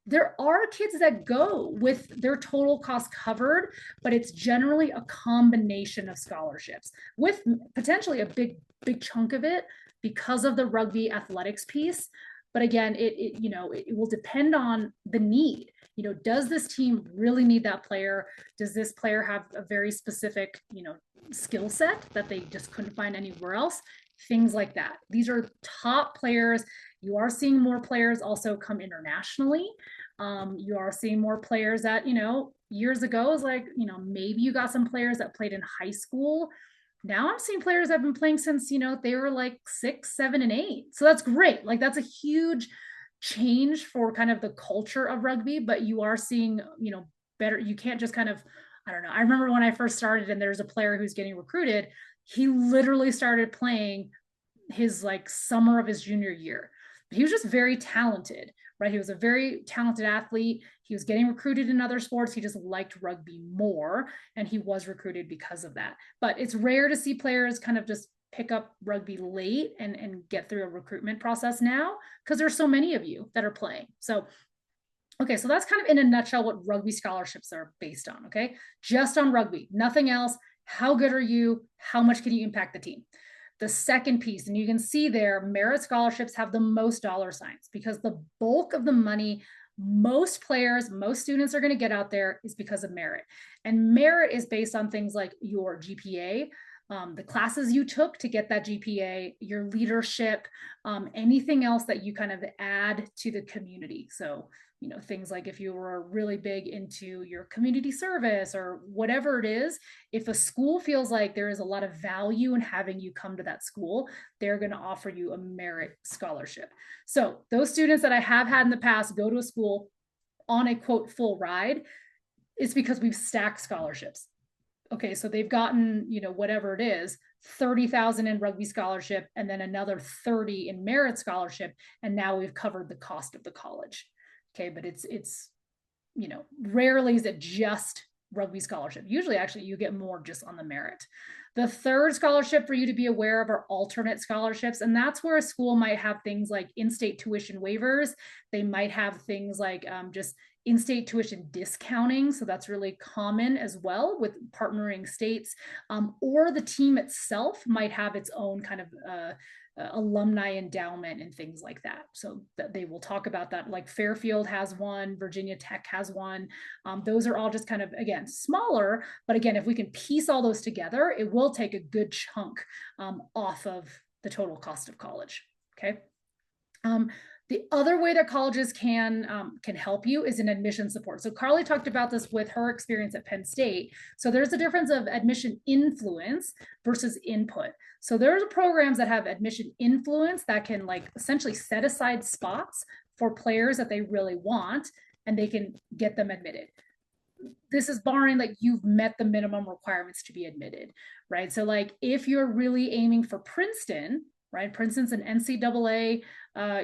S2: There are kids that go with their total cost covered, but it's generally a combination of scholarships with potentially a big chunk of it because of the rugby athletics piece. But again, it will depend on the need. Does this team really need that player? Does this player have a very specific, skill set that they just couldn't find anywhere else? Things like that. These are top players. You are seeing more players also come internationally. You are seeing more players that, years ago is like, maybe you got some players that played in high school. Now I'm seeing players that have been playing since, they were like 6, 7, and 8. So that's great. Like that's a huge change for kind of the culture of rugby, but you are seeing, better. You can't just kind of, I don't know. I remember when I first started and there's a player who's getting recruited, he literally started playing his like summer of his junior year. He was just very talented, right? He was a very talented athlete. He was getting recruited in other sports. He just liked rugby more, and he was recruited because of that. But it's rare to see players kind of just pick up rugby late and get through a recruitment process now because there's so many of you that are playing. So okay, so that's kind of in a nutshell what rugby scholarships are based on, okay? Just on rugby, nothing else. How good are you? How much can you impact the team? The second piece, and you can see there, merit scholarships have the most dollar signs because the bulk of the money most players, most students are going to get out there is because of merit. And merit is based on things like your GPA, the classes you took to get that GPA, your leadership, anything else that you kind of add to the community. So, you know, things like if you were really big into your community service or whatever it is, if a school feels like there is a lot of value in having you come to that school, they're going to offer you a merit scholarship. So those students that I have had in the past go to a school on a quote full ride, it's because we've stacked scholarships. Okay, so they've gotten, you know, whatever it is, 30,000 in rugby scholarship and then another 30 in merit scholarship, and now we've covered the cost of the college. Okay, but it's you know, rarely is it just rugby scholarship. Usually actually you get more just on the merit. The third scholarship for you to be aware of are alternate scholarships. And that's where a school might have things like in-state tuition waivers. They might have things like just in-state tuition discounting. So that's really common as well with partnering states. Or the team itself might have its own kind of alumni endowment and things like that. So that they will talk about that. Like Fairfield has one, Virginia Tech has one. Those are all just kind of, again, smaller. But again, if we can piece all those together, it will take a good chunk off of the total cost of college. Okay. The other way that colleges can help you is in admission support. So Carly talked about this with her experience at Penn State. So there's a difference of admission influence versus input. So there's programs that have admission influence that can like essentially set aside spots for players that they really want, and they can get them admitted. This is barring like you've met the minimum requirements to be admitted, right? So like if you're really aiming for Princeton, right? Princeton's an NCAA,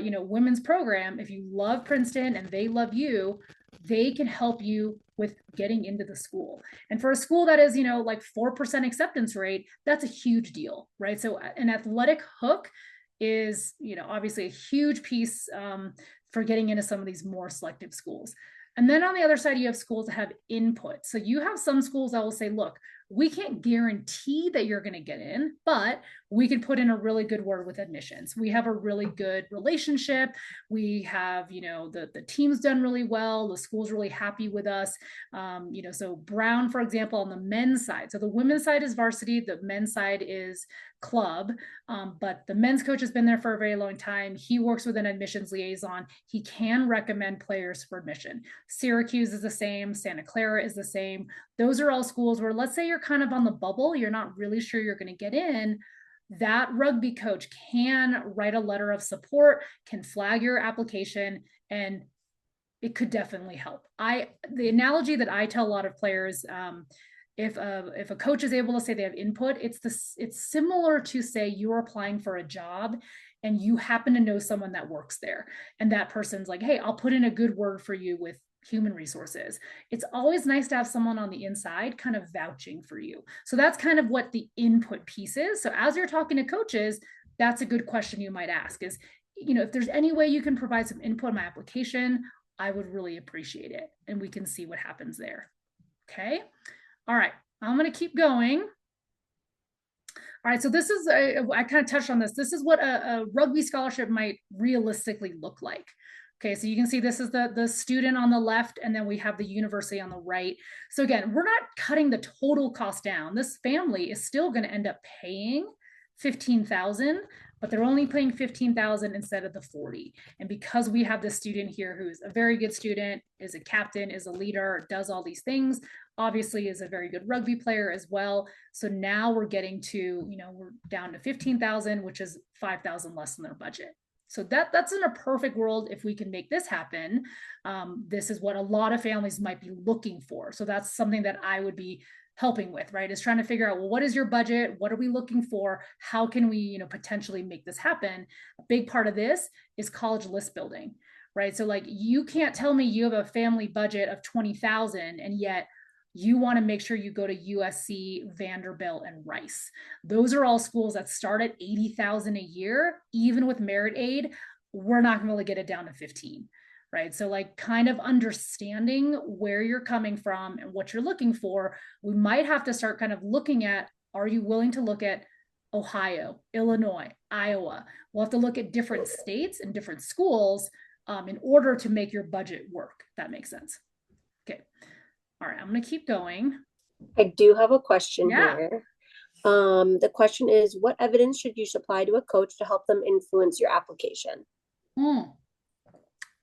S2: you know, women's program. If you love Princeton and they love you, they can help you with getting into the school. And for a school that is, you know, like 4% acceptance rate, that's a huge deal, right? So an athletic hook is, you know, obviously a huge piece for getting into some of these more selective schools. And then on the other side, you have schools that have input. So you have some schools that will say, look, we can't guarantee that you're going to get in, but we can put in a really good word with admissions. We have a really good relationship. We have, you know, the team's done really well. The school's really happy with us. You know, so Brown, for example, on the men's side. So the women's side is varsity. The men's side is club. But the men's coach has been there for a very long time. He works with an admissions liaison. He can recommend players for admission. Syracuse is the same. Santa Clara is the same. Those are all schools where, let's say you're kind of on the bubble, you're not really sure you're going to get in. That rugby coach can write a letter of support, can flag your application, and it could definitely help. The analogy that I tell a lot of players, if a coach is able to say they have input, it's similar to say you're applying for a job and you happen to know someone that works there, and that person's like, hey, I'll put in a good word for you with human resources. It's always nice to have someone on the inside kind of vouching for you. So that's kind of what the input piece is. So as you're talking to coaches, that's a good question you might ask is, you know, if there's any way you can provide some input in my application, I would really appreciate it. And we can see what happens there. Okay. All right. I'm going to keep going. All right, so this is, I kind of touched on this. This is what a rugby scholarship might realistically look like. Okay, so you can see this is the student on the left, and then we have the university on the right. So again, we're not cutting the total cost down. This family is still going to end up paying $15,000, but they're only paying $15,000 instead of the 40. And because we have this student here who's a very good student, is a captain, is a leader, does all these things, obviously is a very good rugby player as well. So now we're getting to, you know, we're down to 15,000, which is 5,000 less than their budget. So that's in a perfect world. If we can make this happen, this is what a lot of families might be looking for. So that's something that I would be helping with, right? Is trying to figure out, well, what is your budget? What are we looking for? How can we, you know, potentially make this happen? A big part of this is college list building, right? So like, you can't tell me you have a family budget of 20,000 and yet you want to make sure you go to USC, Vanderbilt, and Rice. Those are all schools that start at 80,000 a year. Even with merit aid, we're not going to really get it down to 15, right? So like kind of understanding where you're coming from and what you're looking for. We might have to start kind of looking at, are you willing to look at Ohio, Illinois, Iowa? We'll have to look at different states and different schools in order to make your budget work. If that makes sense. Okay. All right. I'm going to keep going.
S1: I do have a question
S2: Yeah.
S1: here. The question is, what evidence should you supply to a coach to help them influence your application?
S2: Mm,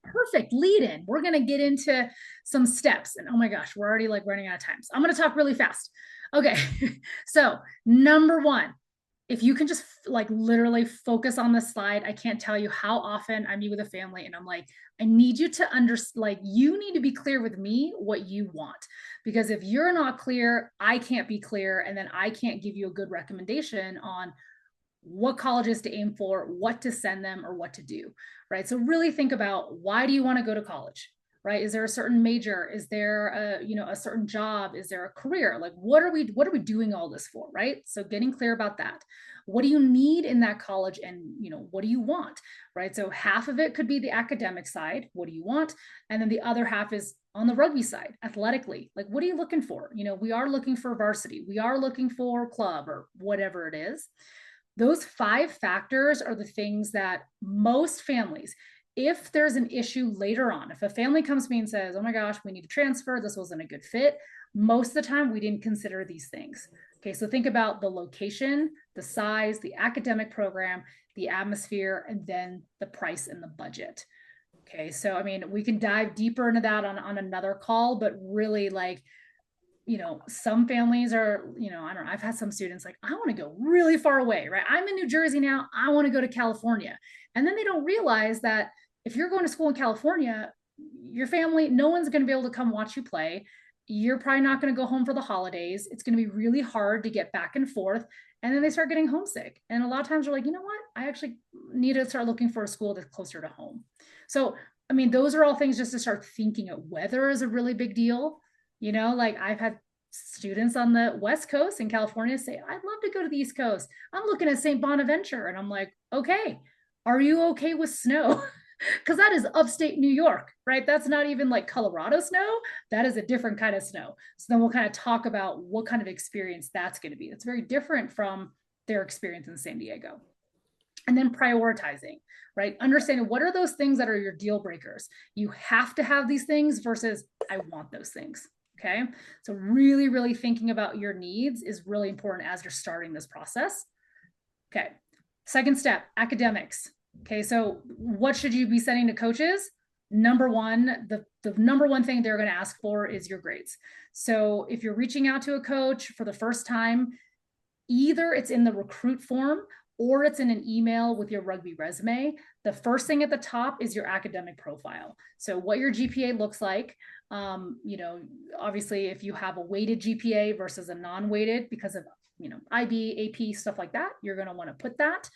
S2: perfect lead in. We're going to get into some steps. And oh my gosh, we're already like running out of time. So I'm going to talk really fast. Okay. So, number one, if you can just like literally focus on the slide, I can't tell you how often I meet with a family and I'm like, I need you to understand, like, you need to be clear with me what you want. Because if you're not clear, I can't be clear. And then I can't give you a good recommendation on what colleges to aim for, what to send them, or what to do, right? So really think about, why do you want to go to college, right? Is there a certain major? Is there a certain job? Is there a career? Like, what are we doing all this for, right? So getting clear about that. What do you need in that college, and what do you want, right? So half of it could be the academic side. What do you want? And then the other half is on the rugby side, athletically. Like, what are you looking for? We are looking for varsity. We are looking for club or whatever it is. Those 5 factors are the things that most families, if there's an issue later on, if a family comes to me and says, oh my gosh, we need to transfer, this wasn't a good fit, most of the time we didn't consider these things. Okay, so think about the location, the size, the academic program, the atmosphere, and then the price and the budget. Okay, so I mean, we can dive deeper into that on another call, but really, like, some families are, I don't know, I've had some students like, I want to go really far away, right? I'm in New Jersey now. I want to go to California. And then they don't realize that if you're going to school in California, your family, no one's going to be able to come watch you play. You're probably not going to go home for the holidays. It's going to be really hard to get back and forth. And then they start getting homesick. And a lot of times they're like, you know what? I actually need to start looking for a school that's closer to home. So, I mean, those are all things just to start thinking of. Weather is a really big deal. Like, I've had students on the West Coast in California say, I'd love to go to the East Coast. I'm looking at St. Bonaventure. And I'm like, okay, are you okay with snow? Because that is upstate New York, right? That's not even like Colorado snow. That is a different kind of snow. So then we'll kind of talk about what kind of experience that's going to be. It's very different from their experience in San Diego. And then prioritizing, right? Understanding what are those things that are your deal breakers. You have to have these things versus I want those things. Okay. So really, really thinking about your needs is really important as you're starting this process. Okay. Second step, academics. Okay. So what should you be sending to coaches? Number one, the number one thing they're going to ask for is your grades. So if you're reaching out to a coach for the first time, either it's in the recruit form or it's in an email with your rugby resume. The first thing at the top is your academic profile. So what your GPA looks like. Obviously, if you have a weighted GPA versus a non-weighted because of, IB, AP, stuff like that, you're going to want to put that.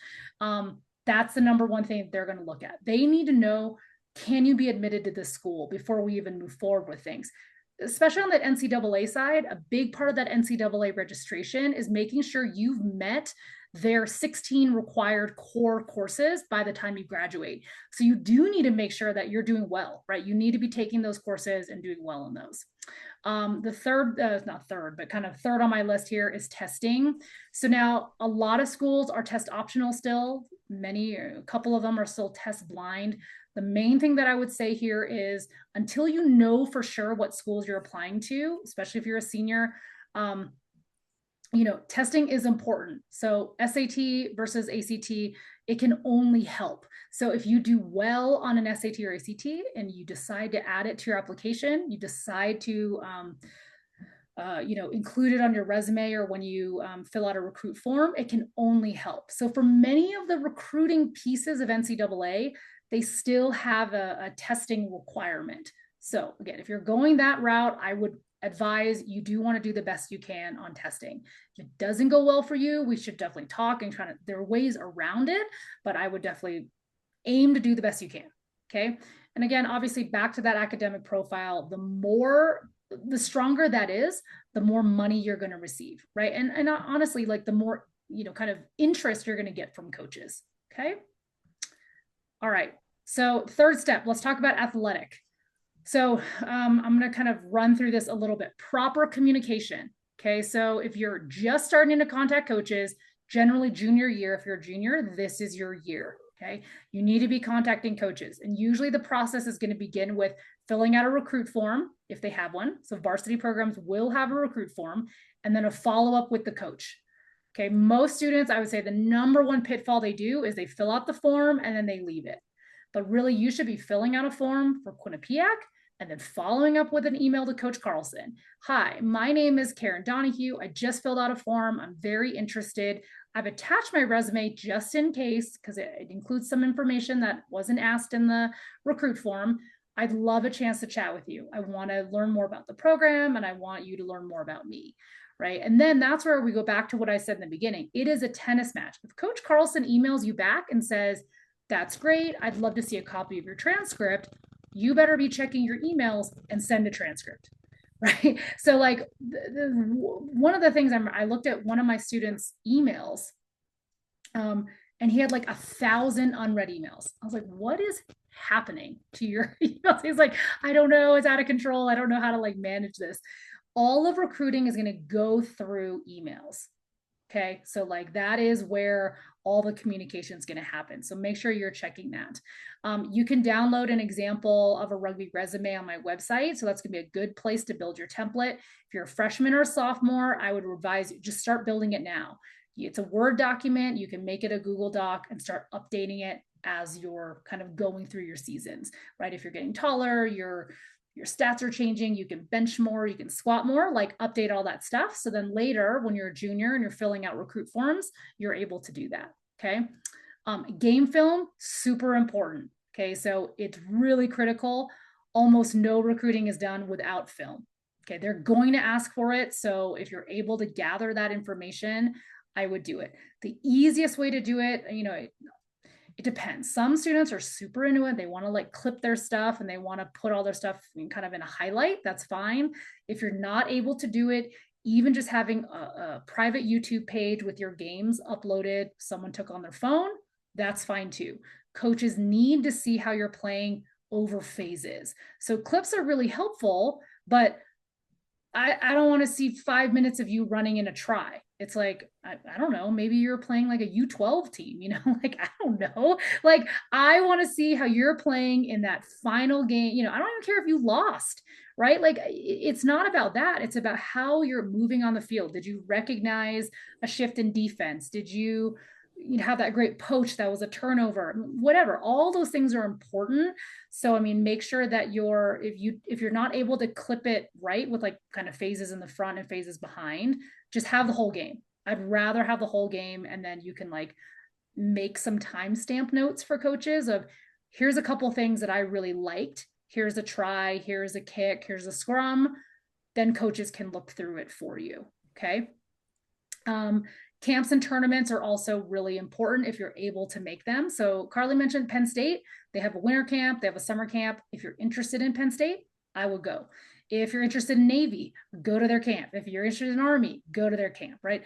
S2: That's the number one thing they're going to look at. They need to know, can you be admitted to this school before we even move forward with things? Especially on that NCAA side, a big part of that NCAA registration is making sure you've met their 16 required core courses by the time you graduate. So you do need to make sure that you're doing well, right? You need to be taking those courses and doing well in those. The third, not third, but kind of third on my list here is testing. So now a lot of schools are test optional still. A couple of them are still test blind. The main thing that I would say here is, until you know for sure what schools you're applying to, especially if you're a senior, testing is important. So SAT versus ACT, it can only help. So if you do well on an SAT or ACT and you decide to add it to your application, you decide to include it on your resume or when you fill out a recruit form, it can only help. So for many of the recruiting pieces of NCAA, they still have a testing requirement. So again, if you're going that route, I would advise you do want to do the best you can on testing. If it doesn't go well for you, we should definitely talk and there are ways around it, but I would definitely aim to do the best you can. Okay. And again, obviously back to that academic profile, the stronger that is, the more money you're going to receive. Right. And honestly, like the more, kind of interest you're going to get from coaches. Okay. All right. So third step, let's talk about athletic. So I'm going to kind of run through this a little bit. Proper communication. Okay. So if you're just starting to contact coaches, generally junior year, if you're a junior, this is your year. Okay. You need to be contacting coaches. And usually the process is going to begin with filling out a recruit form if they have one. So varsity programs will have a recruit form, and then a follow up with the coach. Okay. Most students, I would say the number one pitfall they do is they fill out the form and then they leave it. But really, you should be filling out a form for Quinnipiac and then following up with an email to Coach Carlson. Hi, my name is Karen Donahue. I just filled out a form. I'm very interested. I've attached my resume just in case, because it includes some information that wasn't asked in the recruit form. I'd love a chance to chat with you. I want to learn more about the program, and I want you to learn more about me. Right. And then that's where we go back to what I said in the beginning. It is a tennis match. If Coach Carlson emails you back and says, that's great, I'd love to see a copy of your transcript, you better be checking your emails and send a transcript. Right. So like one of the things I looked at one of my students' emails, and he had like 1,000 unread emails. I was like, what is happening to your emails? He's like, I don't know. It's out of control. I don't know how to like manage this. All of recruiting is going to go through emails. Okay. So like that is where all the communication is going to happen. So make sure you're checking that. You can download an example of a rugby resume on my website. So that's going to be a good place to build your template. If you're a freshman or a sophomore, I would advise you just start building it now. It's a Word document. You can make it a Google Doc and start updating it as you're kind of going through your seasons, right? If you're getting taller, your stats are changing, you can bench more, you can squat more, like update all that stuff. So then later when you're a junior and you're filling out recruit forms, you're able to do that. Okay. Game film, super important. Okay. So it's really critical. Almost no recruiting is done without film. Okay. They're going to ask for it. So if you're able to gather that information, I would do it. The easiest way to do it, it depends. Some students are super into it. They want to like clip their stuff and they want to put all their stuff in kind of in a highlight. That's fine. If you're not able to do it, even just having a private YouTube page with your games uploaded, someone took on their phone, that's fine too. Coaches need to see how you're playing over phases. So clips are really helpful, but I don't want to see 5 minutes of you running in a try. It's like, I don't know, maybe you're playing like a U12 team, like, I don't know. Like, I want to see how you're playing in that final game. I don't even care if you lost, right? Like, it's not about that. It's about how you're moving on the field. Did you recognize a shift in defense? Did you have that great poach that was a turnover, whatever? All those things are important. So I mean, make sure that if you're not able to clip it right with like kind of phases in the front and phases behind, just have the whole game. I'd rather have the whole game, and then you can like make some timestamp notes for coaches of, here's a couple things that I really liked, here's a try, here's a kick, here's a scrum. Then coaches can look through it for you. Okay. Camps and tournaments are also really important if you're able to make them. So Carly mentioned Penn State. They have a winter camp, they have a summer camp. If you're interested in Penn State, I would go. If you're interested in Navy, go to their camp. If you're interested in Army, go to their camp, right?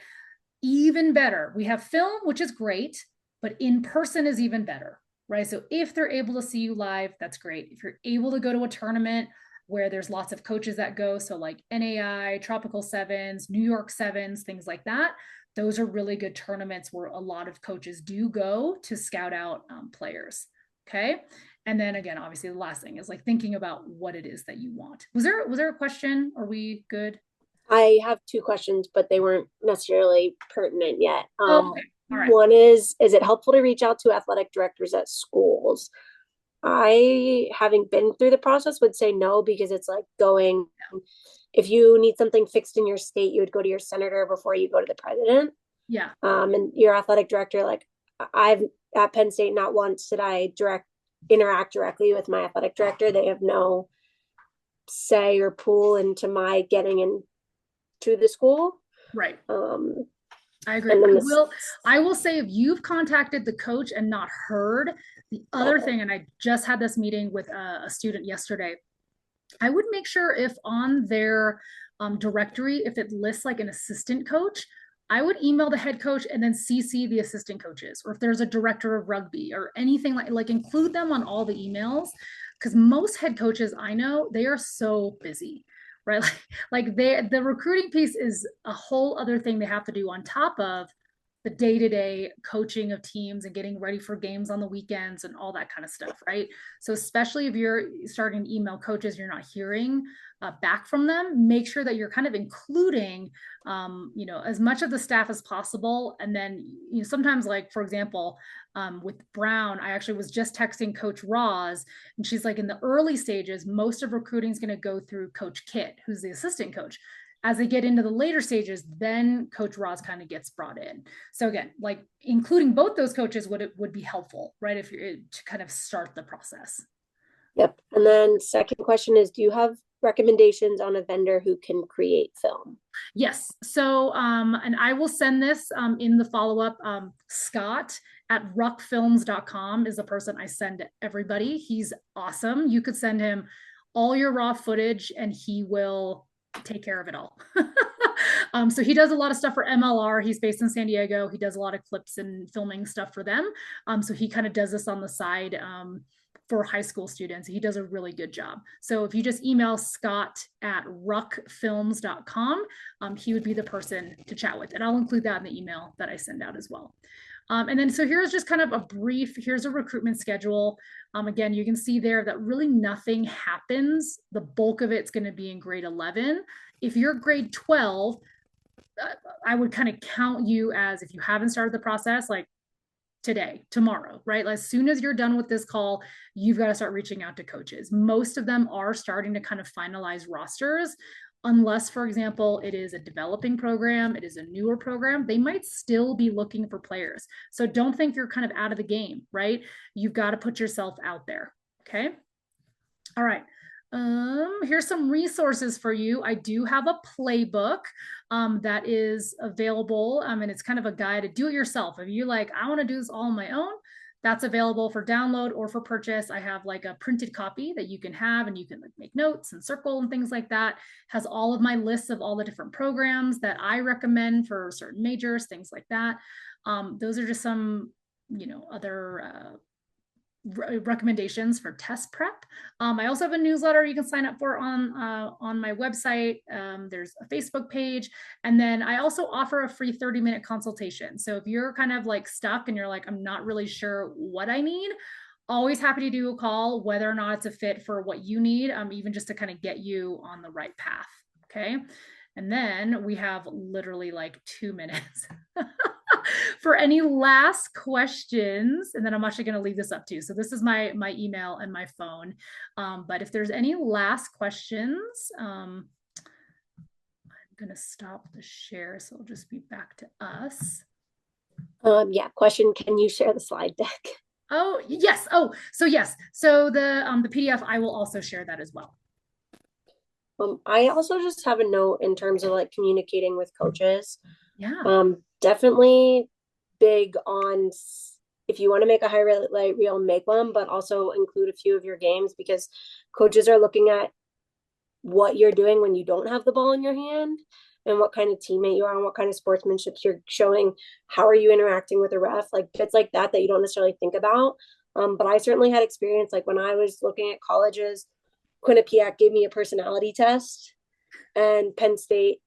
S2: Even better, we have film, which is great, but in person is even better, right? So if they're able to see you live, that's great. If you're able to go to a tournament where there's lots of coaches that go, so like NAI, Tropical Sevens, New York Sevens, things like that, those are really good tournaments where a lot of coaches do go to scout out players. Okay. And then again, obviously the last thing is like thinking about what it is that you want. Was there a question? Are we good?
S1: I have two questions, but they weren't necessarily pertinent yet.
S2: Oh, okay. All right.
S1: One is it helpful to reach out to athletic directors at schools? I, having been through the process, would say no, because it's like going, if you need something fixed in your state, you would go to your senator before you go to the president.
S2: Yeah.
S1: And your athletic director, like I've at Penn State, not once did I interact directly with my athletic director. They have no say or pull into my getting into the school.
S2: Right.
S1: Um,
S2: I agree. I will say, if you've contacted the coach and not heard, the other thing, and I just had this meeting with a student yesterday, I would make sure if on their directory, if it lists like an assistant coach, I would email the head coach and then CC the assistant coaches, or if there's a director of rugby or anything like include them on all the emails, because most head coaches I know, they are so busy, right? Like the recruiting piece is a whole other thing they have to do on top of the day-to-day coaching of teams and getting ready for games on the weekends and all that kind of stuff, right? So especially if you're starting to email coaches, you're not hearing back from them, make sure that you're kind of including as much of the staff as possible. And then sometimes, like for example, with Brown, I actually was just texting Coach Roz, and she's like, in the early stages, most of recruiting is going to go through Coach Kit, who's the assistant coach. As they get into the later stages, then Coach Roz kind of gets brought in. So again, like including both those coaches would be helpful, right? If you're to kind of start the process.
S1: Yep. And then second question is, do you have recommendations on a vendor who can create film?
S2: Yes. So, and I will send this in the follow-up. Scott at ruckfilms.com is the person I send everybody. He's awesome. You could send him all your raw footage and he will take care of it all. So he does a lot of stuff for MLR. He's based in San Diego. He does a lot of clips and filming stuff for them. So he kind of does this on the side for high school students. He does a really good job. So if you just email Scott at ruckfilms.com, he would be the person to chat with. And I'll include that in the email that I send out as well. And then, so here's just kind of a brief, here's a recruitment schedule. Again, you can see there that really nothing happens. The bulk of it's going to be in grade 11. If you're grade 12, I would kind of count you as, if you haven't started the process, like today, tomorrow, right? As soon as you're done with this call, you've got to start reaching out to coaches. Most of them are starting to kind of finalize rosters. Unless, for example, it is a developing program, it is a newer program, they might still be looking for players. So don't think you're kind of out of the game, right? You've got to put yourself out there. Okay. All right. Here's some resources for you. I do have a playbook that is available, and it's kind of a guide to do it yourself. If you like, I want to do this all on my own, that's available for download or for purchase. I have like a printed copy that you can have, and you can like make notes and circle and things like that. Has all of my lists of all the different programs that I recommend for certain majors, things like that. Those are just some, other recommendations for test prep. I also have a newsletter you can sign up for on my website. There's a Facebook page, and then I also offer a free 30-minute consultation. So if you're kind of like stuck and you're like, I'm not really sure what I need, always happy to do a call, whether or not it's a fit for what you need, even just to kind of get you on the right path. Okay. And then we have literally like 2 minutes for any last questions. And then I'm actually going to leave this up to you. So this is my email and my phone. But if there's any last questions, I'm going to stop the share. So it'll just be back to us.
S1: Yeah. Question. Can you share the slide deck?
S2: Oh, yes. Oh, so yes. So the PDF, I will also share that as well.
S1: I also just have a note in terms of like communicating with coaches.
S2: Yeah.
S1: Definitely big on, if you want to make a highlight reel, make one, but also include a few of your games, because coaches are looking at what you're doing when you don't have the ball in your hand, and what kind of teammate you are, and what kind of sportsmanship you're showing. How are you interacting with a ref? Like bits like that you don't necessarily think about. But I certainly had experience, like when I was looking at colleges, Quinnipiac gave me a personality test, and Penn State,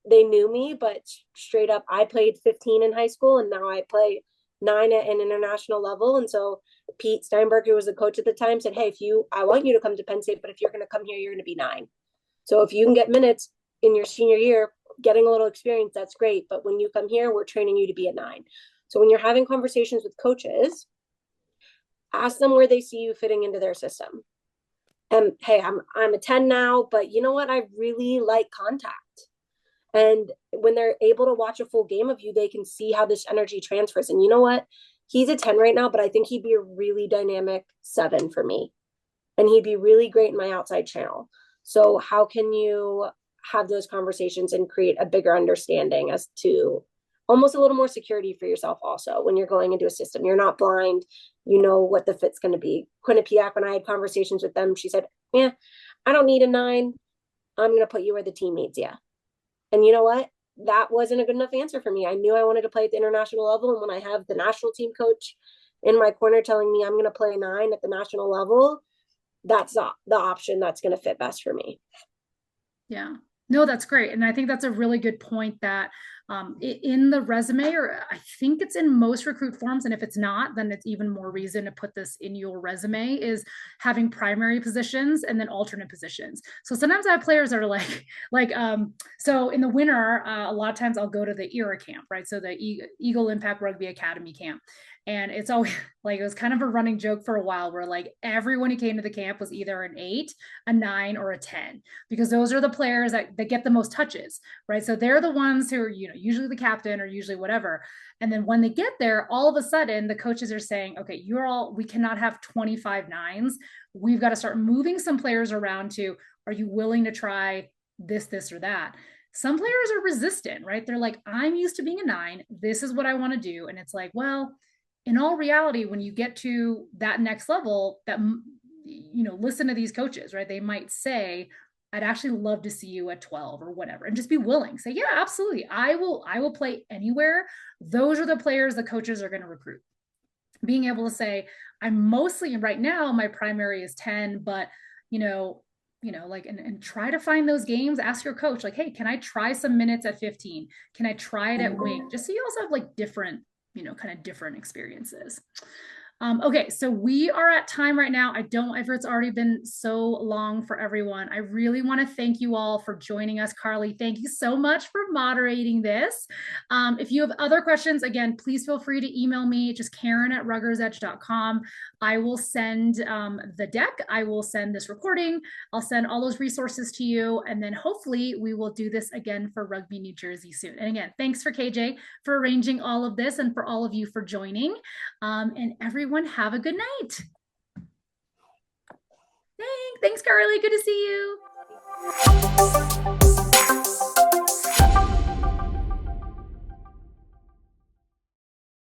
S1: they knew me, but straight up, I played 15 in high school, and now I play 9 at an international level. And so Pete Steinberg, who was the coach at the time, said, hey, I want you to come to Penn State, but if you're going to come here, you're going to be 9. So if you can get minutes in your senior year, getting a little experience, that's great. But when you come here, we're training you to be a 9. So when you're having conversations with coaches, ask them where they see you fitting into their system. And hey, I'm a 10 now, but you know what? I really like contact. And when they're able to watch a full game of you, they can see how this energy transfers. And you know what? He's a 10 right now, but I think he'd be a really dynamic 7 for me. And he'd be really great in my outside channel. So how can you have those conversations and create a bigger understanding as to almost a little more security for yourself also when you're going into a system? You're not blind. You know what the fit's going to be. Quinnipiac, when I had conversations with them, she said, yeah, I don't need a 9. I'm going to put you where the team needs you. And you know what? that wasn't a good enough answer for me. I knew I wanted to play at the international level. And when I have the national team coach in my corner telling me I'm going to play 9 at the national level, that's the option that's going to fit best for me.
S2: Yeah, no, that's great. And I think that's a really good point that in the resume, or I think it's in most recruit forms, and if it's not, then it's even more reason to put this in your resume, is having primary positions and then alternate positions. So sometimes I have players that are so in the winter, a lot of times I'll go to the ERA camp, right? So the Eagle Impact Rugby Academy camp. And it's always like, it was kind of a running joke for a while where like everyone who came to the camp was either an 8, a 9, or a 10, because those are the players that get the most touches, right? So they're the ones who are, usually the captain or usually whatever. And then when they get there, all of a sudden the coaches are saying, okay, we cannot have 25 9s. We've got to start moving some players around to, are you willing to try this, or that? Some players are resistant, right? They're like, I'm used to being a 9. This is what I want to do. And it's like, well, in all reality, when you get to that next level, that, listen to these coaches, right? They might say, I'd actually love to see you at 12 or whatever, and just be willing. Say, yeah, absolutely. I will play anywhere. Those are the players the coaches are going to recruit. Being able to say, I'm mostly right now, my primary is 10, but and try to find those games. Ask your coach, like, hey, can I try some minutes at 15? Can I try it at wing? Just so you also have like different, kind of different experiences. Okay, so we are at time right now. I don't ever, it's already been so long for everyone. I really want to thank you all for joining us. Carly, thank you so much for moderating this. If you have other questions, again, please feel free to email me, just Karen@ruggersedge.com. I will send the deck. I will send this recording. I'll send all those resources to you. And then hopefully we will do this again for Rugby New Jersey soon. And again, thanks for KJ for arranging all of this and for all of you for joining. And everyone have a good night. Thanks, Carly. Good to see you.